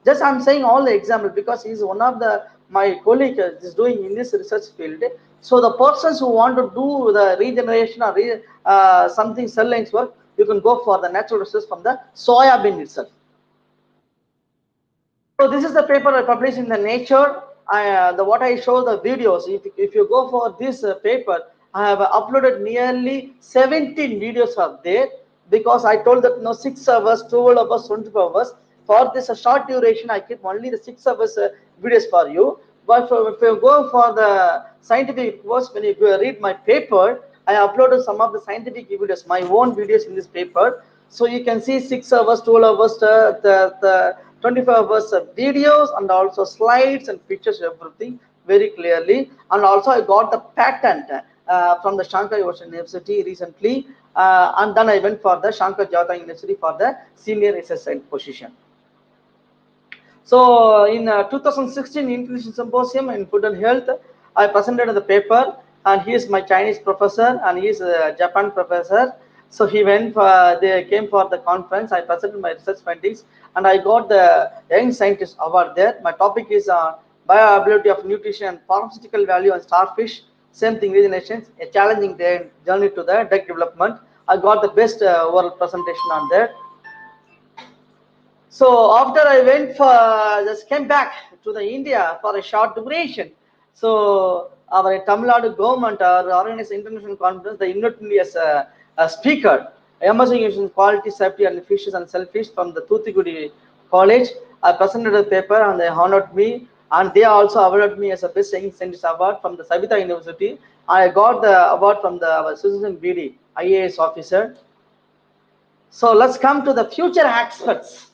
Just I'm saying all the examples because he's one of the my colleague is doing in this research field. So the persons who want to do the regeneration or something cell lines work, you can go for the natural research from the soya bean itself. So this is the paper I published in the Nature. What I show the videos. If you go for this paper, I have uploaded nearly 17 videos are there, because I told that 6 hours, 12 hours, 24 hours. For this short duration, I keep only the 6 hours videos for you. But if you go for the scientific course, when you read my paper, I uploaded some of the scientific videos, my own videos in this paper. So you can see 6 hours, 12 hours, the 25 hours of videos, and also slides and pictures, everything very clearly. And also I got the patent from the Shankar University recently, and then I went for the Shankar Jayatang University for the senior research position. So in 2016 International Symposium in Food and Health, I presented the paper, and he is my Chinese professor and he is a Japan professor. So he went for, they came for the conference. I presented my research findings, and I got the Young Scientist Award there. My topic is bioavailability of nutrition and pharmaceutical value on starfish. Same thing, regeneration, a challenging journey to the drug development. I got the best oral presentation on that. So after I went for, just came back to the India for a short duration. So our Tamil Nadu government organized international conference. They invited me as a speaker, emerging in quality, safety, and fishes and shellfish from the Thuthukudi College. I presented a paper and they honored me, and they also awarded me as a best young scientist award from the Sabita University. I got the award from our Susan Veedu, IAS officer. So let's come to the future aspects.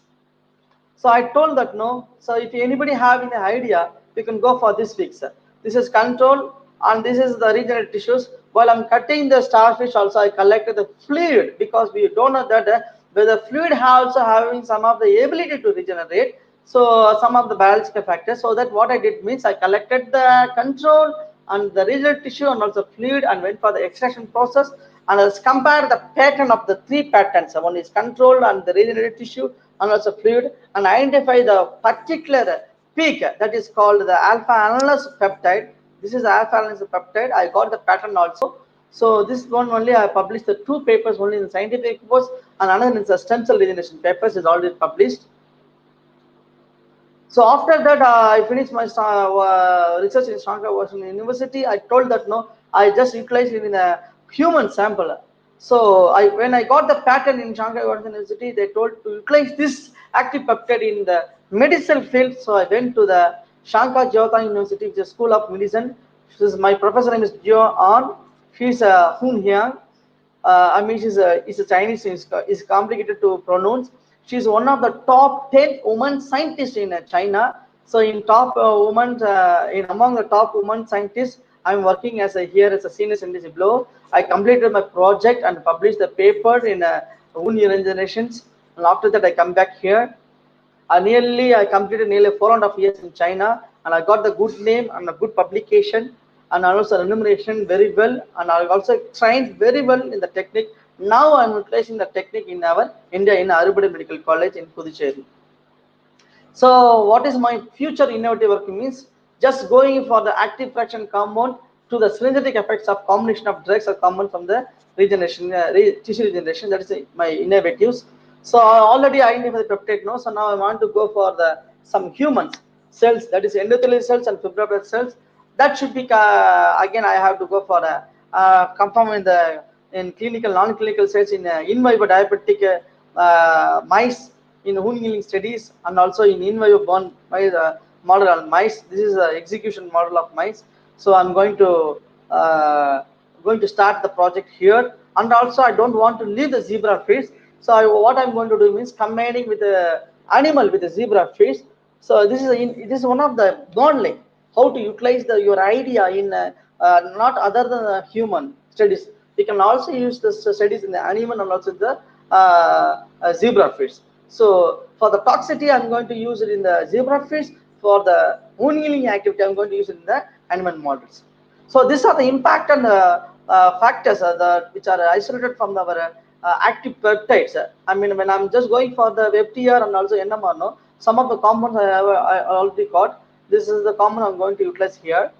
So I told that no. So if anybody have any idea, you can go for this fix. This is control, and this is the regenerative tissues. While I'm cutting the starfish, also I collected the fluid, because we don't know that whether fluid also having some of the ability to regenerate. So some of the biological factors. So that what I did means I collected the control and the regenerative tissue and also fluid, and went for the extraction process. And let's compare the pattern of the three patterns. One is control and the regenerative tissue and also fluid, and identify the particular peak that is called the alpha analysis peptide. This is alpha analysis peptide. I got the pattern also. So this one only I published the two papers only in the scientific reports, and another is the stem cell regeneration papers is already published. So after that, I finished my research in Shankar Washington University. I told that no, I just utilized it in a human sample. So when I got the patent in Shankar Washington University, they told to utilize this active peptide in the medicinal field. So I went to the Shankar Jyotha University, which is School of Medicine. My professor name is Jio An. She's a Unhealing. I mean, she's a Chinese. It's complicated to pronounce. She's one of the top 10 women scientists in China. So in top women, in among the top women scientists, I'm working as here as a senior scientist below. I completed my project and published the paper in Unhealing generations. And after that, I come back here. I completed nearly 4.5 years in China, and I got the good name and a good publication, and also remuneration very well, and I also trained very well in the technique. Now I'm utilizing the technique in our India in Aarupadi Medical College in Puducherry. So what is my future innovative work means? Just going for the active fraction compound to the synergetic effects of combination of drugs or compound from the regeneration, tissue regeneration. That is my innovatives. So already I identified the peptide now. So now I want to go for some humans cells, that is endothelial cells and fibroblast cells. That should be again I have to go for confirm in clinical, non-clinical cells in vivo diabetic mice in Unhealing studies, and also in vivo born by the model on mice. This is the execution model of mice. So I'm going to start the project here, and also I don't want to leave the zebra fish. So what I'm going to do means combining with the animal with the zebra fish. So this is one of the modeling how to utilize your idea in not other than the human studies. We can also use the studies in the animal and also the zebra fish. So for the toxicity, I'm going to use it in the zebra fish. For the Unhealing activity, I'm going to use it in the animal models. So these are the impact and factors which are isolated from our active peptides. I mean, when I'm just going for the FTR and also NMR, no, some of the compounds I already got. This is the compound I'm going to utilize here.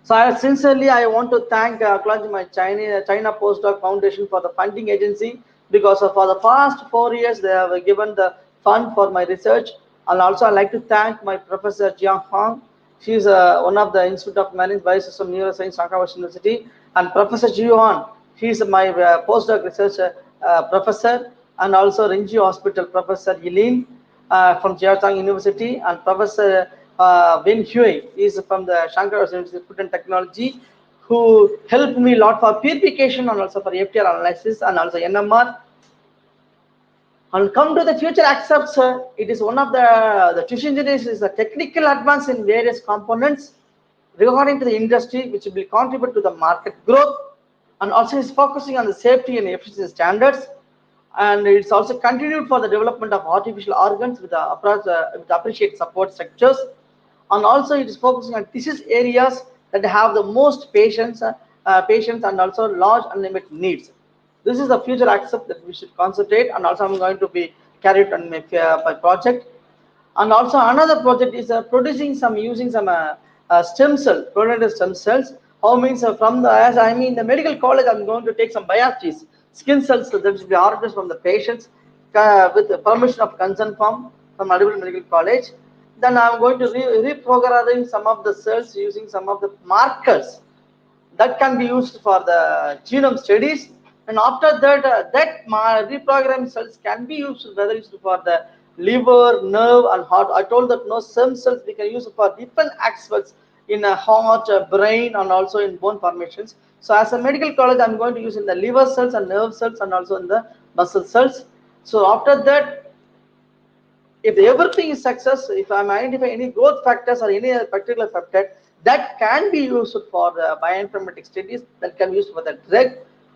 So I want to thank my China Postdoc Foundation for the funding agency, because for the past 4 years they have given the fund for my research. And also I'd like to thank my professor Jiang Hong. She is one of the Institute of Marine Biosystem Neuroscience, Shankar University, and Professor Jiuan. He is my postdoc research professor, and also Rinji Hospital Professor Yilin from Jiaotang University, and Professor Wen Hui is from the Shankar University of Food and Technology, who helped me a lot for purification and also for FTR analysis and also NMR. And come to the future aspects, it is one of the tissue engineering is a technical advance in various components regarding to the industry, which will contribute to the market growth, and also is focusing on the safety and efficiency standards. And it's also continued for the development of artificial organs with appropriate support structures. And also it is focusing on disease areas that have the most patients and also large unmet needs. This is the future aspect that we should concentrate, and also I'm going to be carried on my project. And also another project is producing some using some stem cell, proliferative stem cells, how means from the, as I mean, the medical college, I'm going to take some biopsies, skin cells that will be harvested from the patients with the permission of consent form from Aarupadi Medical College. Then I'm going to reprogramming some of the cells using some of the markers that can be used for the genome studies. And after that, reprogrammed cells can be used, whether it's for the liver, nerve, and heart. I told that no, some cells we can use for different aspects in a heart, brain, and also in bone formations. So as a medical college, I'm going to use in the liver cells and nerve cells and also in the muscle cells. So after that, if everything is success, if I'm identifying any growth factors or any particular peptide that can be used for the bioinformatics studies, that can be used for the drug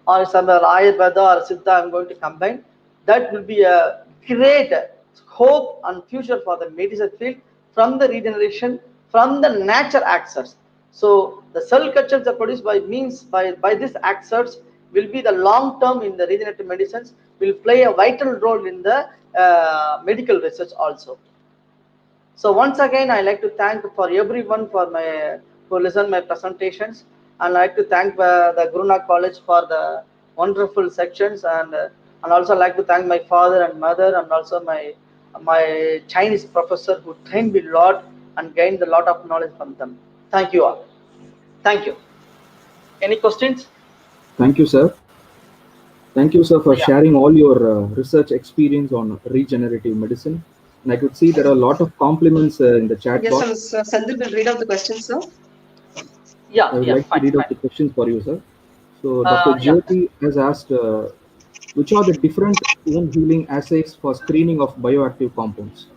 or some Ayurveda or Siddha, I'm going to combine. That will be a great hope and future for the medicine field from the regeneration, from the nature access. So the cell cultures are produced by means by this access will be the long term in the regenerative medicines, will play a vital role in the medical research also. So once again, I like to thank for everyone for my who listen my presentations, and I like to thank the Guru Nanak College for the wonderful sections, and also like to thank my father and mother, and also my Chinese professor who trained me a lot and gained a lot of knowledge from them. Thank you all. Thank you. Any questions?
Thank you, sir. Thank you, sir, for sharing all your research experience on regenerative medicine. And I could see there are a lot of compliments in the chat
Yes,
box.
sir. Sandip will read out the questions, sir.
I would like to
Fine,
read out
fine.
the questions for you, sir. So Dr.
Yeah.
Jyoti has asked, which are the different wound healing assays for screening of bioactive compounds?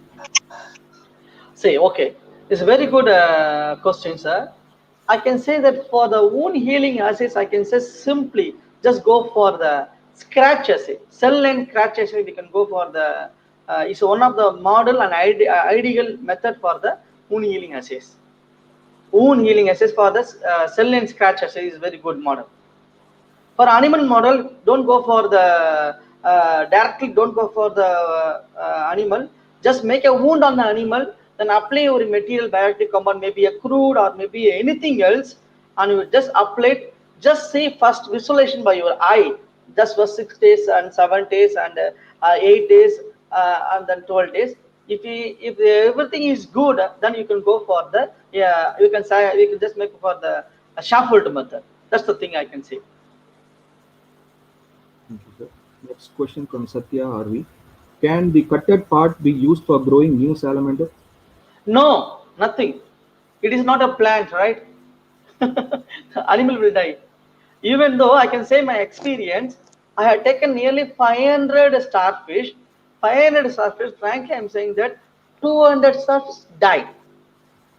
Say, okay, it's a very good question, sir. I can say that for the wound healing assays, I can say simply just go for the scratch assay, cell line scratch assay. We can go for the it's one of the model and ideal method for the wound healing assays. Wound healing assays for the cell line scratch assay is very good model. For animal model, don't go for the directly, don't go for the animal. Just make a wound on the animal, then apply your material bioactive compound, maybe a crude or maybe anything else, and you just apply it. Just see first visualization by your eye, just for 6 days and 7 days and 8 days and then 12 days. If everything is good, then you can go for the you can just make for the scaffold method. That's the thing I can say.
Thank you, sir. Next question from Satya RV. Can the cutted part be used for growing new salamander?
No, nothing. It is not a plant, right? Animal will die. Even though I can say my experience, I had taken nearly 500 starfish. 500 starfish, frankly, I'm saying that 200 starfish died.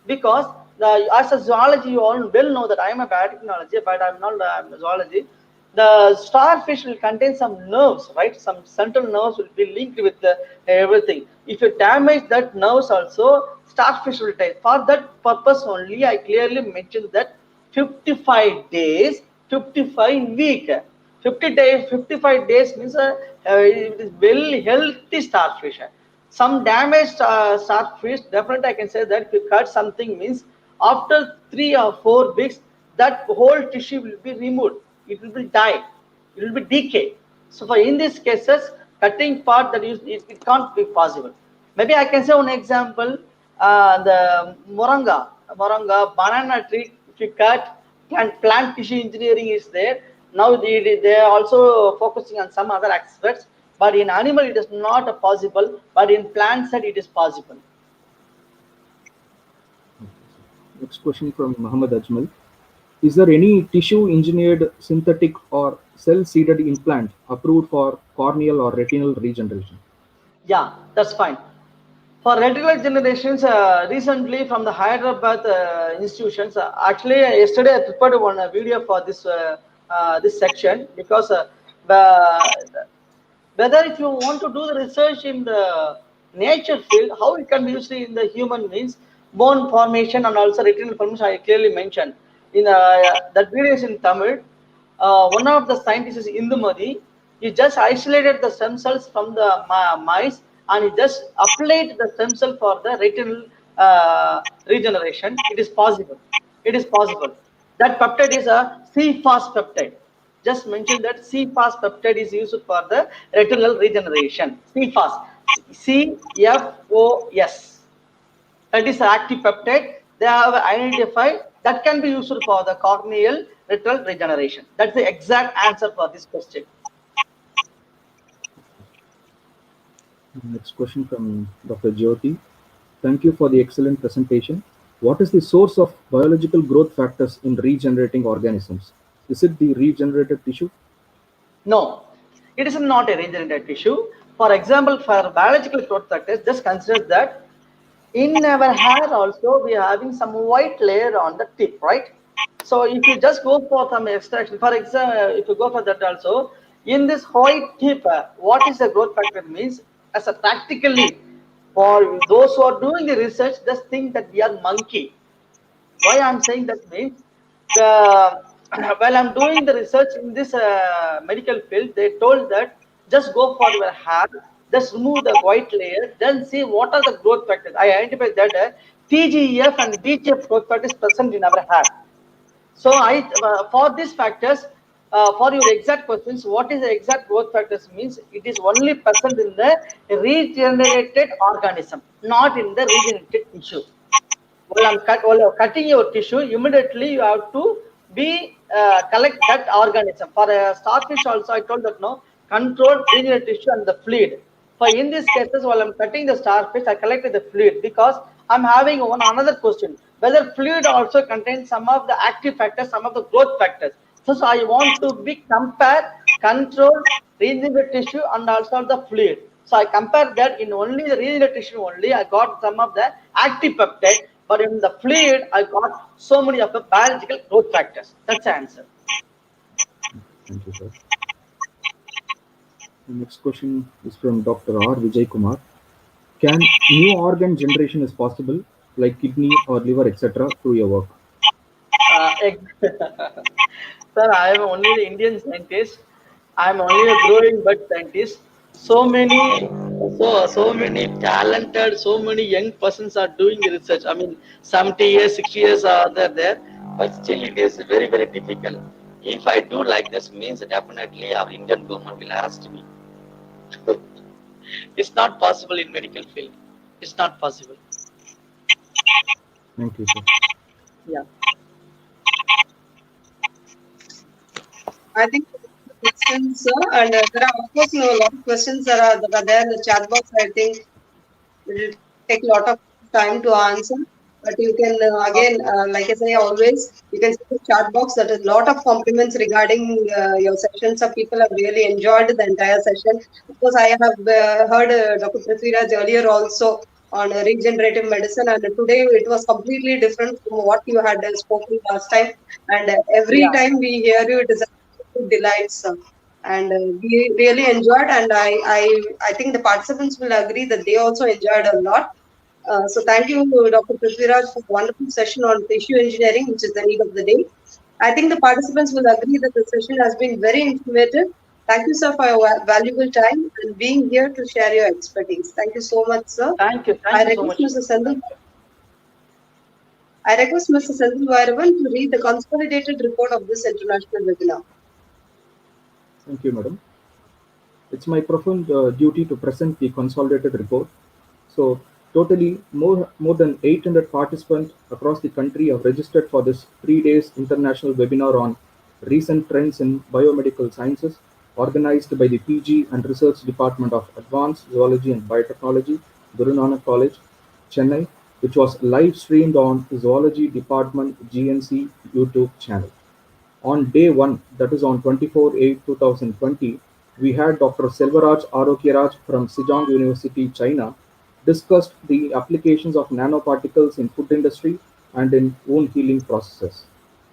Because as a zoology, you all well know that I am a biotechnology, but I'm not a zoology. The starfish will contain some nerves, right? Some central nerves will be linked with everything. If you damage that nerves also, starfish will die. For that purpose only, I clearly mentioned that 55 days, 55 week. 50 days, 55 days means it is very healthy starfish. Some damaged starfish, definitely I can say that if you cut something means after 3 or 4 weeks, that whole tissue will be removed. It will be die. It will be decay. So for in these cases, cutting part that is it can't be possible. Maybe I can say one example. The moringa, banana tree. If you cut, plant tissue engineering is there. Now they are also focusing on some other aspects. But in animal, it is not possible. But in plant side, it is possible.
Next question from Muhammad Ajmal. Is there any tissue engineered synthetic or cell seeded implant approved for corneal or retinal regeneration?
Yeah, that's fine. For retinal generations, recently from the Hyderabad institutions, actually yesterday I prepared one video for this section because whether if you want to do the research in the nature field, how it can be used in the human means bone formation and also retinal formation. I clearly mentioned in that video is in Tamil. One of the scientists is Indumadi. He just isolated the stem cells from the mice and he just applied the stem cell for the retinal regeneration. It is possible. It is possible. That peptide is a C-fast peptide. Just mention that C-fast peptide is used for the retinal regeneration. C-fast, C-F-O-S. That is active peptide. They have identified that can be used for the corneal retinal regeneration. That's the exact answer for this question.
Next question from Dr. Jyoti. Thank you for the excellent presentation. What is the source of biological growth factors in regenerating organisms? Is it the regenerated tissue?
No, it is not a regenerative tissue. For example, for biological growth factors, just consider that in our hair also we are having some white layer on the tip, right? So if you just go for some extraction, for example, if you go for that also, in this white tip, what is the growth factor means? As a practically, for those who are doing the research, just think that we are monkey. Why I'm saying that means the while I'm doing the research in this medical field, they told that just go for your hair, just remove the white layer, then see what are the growth factors. I identified that TGF and DGF growth factors present in our hair. So for these factors, for your exact questions, what is the exact growth factors means? It is only present in the regenerated organism, not in the regenerated tissue. While I'm cutting your tissue, immediately you have to be collect that organism. For a starfish also, I told that no, control regenerative tissue and the fluid. For in these cases, while I'm cutting the starfish, I collected the fluid because I'm having one another question whether fluid also contains some of the active factors, some of the growth factors. So I want to be compare control regenerative tissue and also the fluid. So I compared that in only the regenerative tissue only. I got some of the active peptide, but in the fluid, I got so many of the biological growth factors. That's the answer.
Thank you, sir. The next question is from Dr. R. Vijay Kumar. Can new organ generation is possible, like kidney or liver, etc., through your work?
Sir, I am only the Indian scientist. I am only a growing but scientist. So many talented, so many young persons are doing research. I mean, 70 years, 60 years are there, but still it is very, very difficult. If I do like this, means definitely our Indian government will ask me. It's not possible in medical field. It's not possible.
Thank you, sir.
Yeah.
I think questions, sir, and there are of course a lot of questions that are there in the chat box. I think it will take a lot of time to answer, but you can again, like I say always, you can see the chat box. That is a lot of compliments regarding your session. Some people have really enjoyed the entire session. Of course, I have heard Dr. Prithviraj earlier also on regenerative medicine, and today it was completely different from what you had spoken last time. And every
Yeah.
time we hear you, it is a delight, sir. And we really enjoyed, and I think the participants will agree that they also enjoyed a lot. So thank you, Dr. Prithviraj, for a wonderful session on tissue engineering, which is the need of the day. I think the participants will agree that the session has been very informative. Thank you, sir, for your valuable time and being here to share your expertise. Thank you so much, sir.
Thank you.
I
Thank you so
request
much.
Mr. Sendil. I request Mr. Sendil Vairavan to read the consolidated report of this international webinar.
Thank you, madam. It's my profound duty to present the consolidated report. So, totally more than 800 participants across the country have registered for this 3 days international webinar on recent trends in biomedical sciences, organized by the PG and Research Department of Advanced Zoology and Biotechnology, Guru Nanak College, Chennai, which was live streamed on Zoology Department GNC YouTube channel. On day one, that is on 24/8/2020, we had Dr. Selvaraj Arokyaraj from Sejong University, China, discussed the applications of nanoparticles in food industry and in wound healing processes.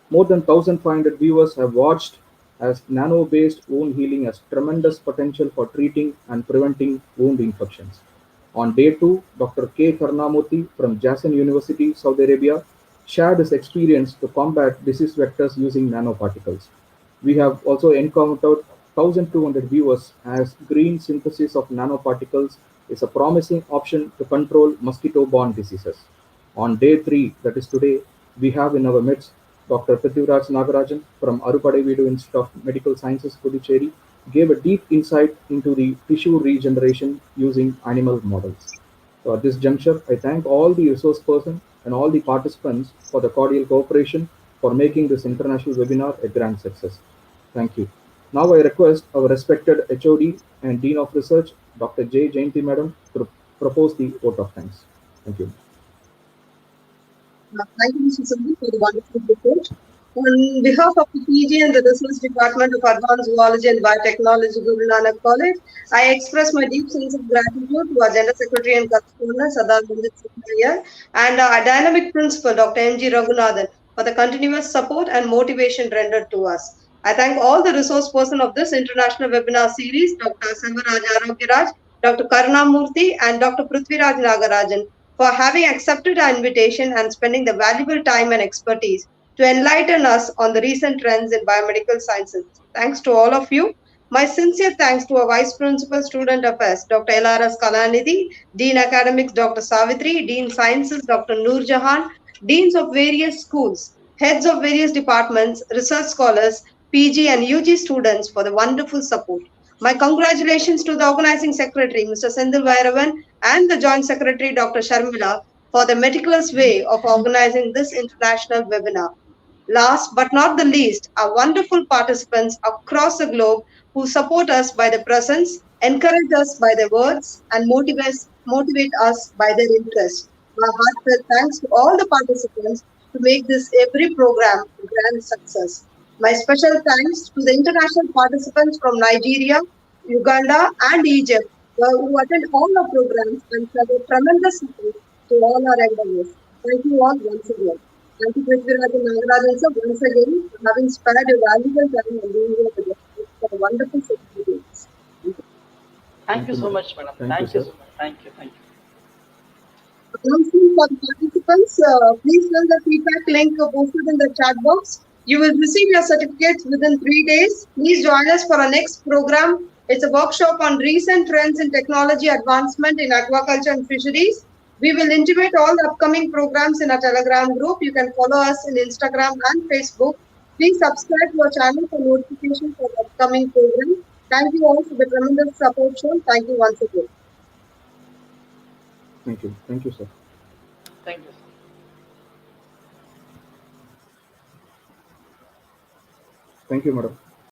More than 1,500 viewers have watched as nano-based wound healing has tremendous potential for treating and preventing wound infections. On day two, Dr. K. Karnamurthy from Jason University, Saudi Arabia, shared his experience to combat disease vectors using nanoparticles. We have also encountered 1,200 viewers as green synthesis of nanoparticles is a promising option to control mosquito-borne diseases. On day three, that is today, we have in our midst Dr. PRITHIVIRAJ Nagarajan from Aarupadi Veedu Institute of Medical Sciences, Puducherry, gave a deep insight into the tissue regeneration using animal models. So at this juncture, I thank all the resource persons and all the participants for the cordial cooperation for making this international webinar a grand success. Thank you. Now I request our respected HOD and Dean of Research, Dr. J. Jayanti Madam, to propose the vote of thanks. Thank you.
Thank you, Mr. Sundhi, for the wonderful report. On behalf of the PG and the Research Department of Advanced Zoology and Biotechnology, Guru Nanak College, I express my deep sense of gratitude to our General Secretary and Correspondent, Sadar Bandit and our dynamic principal, Dr. M.G. Raghunathan, for the continuous support and motivation rendered to us. I thank all the resource persons of this international webinar series, Dr. Samaraj Arogiraj, Dr. Karunamurthy, and Dr. Prithviraj Nagarajan, for having accepted our invitation and spending the valuable time and expertise to enlighten us on the recent trends in biomedical sciences. Thanks to all of you. My sincere thanks to our Vice Principal Student Affairs, Dr. LRS Kalanidhi, Dean Academics, Dr. Savitri, Dean Sciences, Dr. Noor Jahan, Deans of various schools, heads of various departments, research scholars, PG and UG students for the wonderful support. My congratulations to the organizing secretary, Mr. Sendil Vairavan, and the Joint Secretary, Dr. Sharmila, for the meticulous way of organizing this international webinar. Last but not the least, our wonderful participants across the globe who support us by their presence, encourage us by their words, and motivate us by their interest. My heartfelt thanks to all the participants to make this every program a grand success. My special thanks to the international participants from Nigeria, Uganda, and Egypt who attend all our programs and provide tremendous support to all our endeavors. Thank you all once again. Thank you, Prithviraj and Nagarajan sir, once again for having spared a valuable time and being here with us for a wonderful session.
Thank you so
madam.
much, madam.
Thank you,
Thank you
sir.
so much. Thank you. Thank you.
Announcement for the participants, please fill the feedback link posted in the chat box. You will receive your certificates within 3 days. Please join us for our next program. It's a workshop on recent trends in technology advancement in aquaculture and fisheries. We will intimate all the upcoming programs in our Telegram group. You can follow us in Instagram and Facebook. Please subscribe to our channel for notifications for the upcoming program. Thank you all for the tremendous support shown. Thank you once again.
Thank you. Thank you, sir.
Thank you.
Thank you, madam.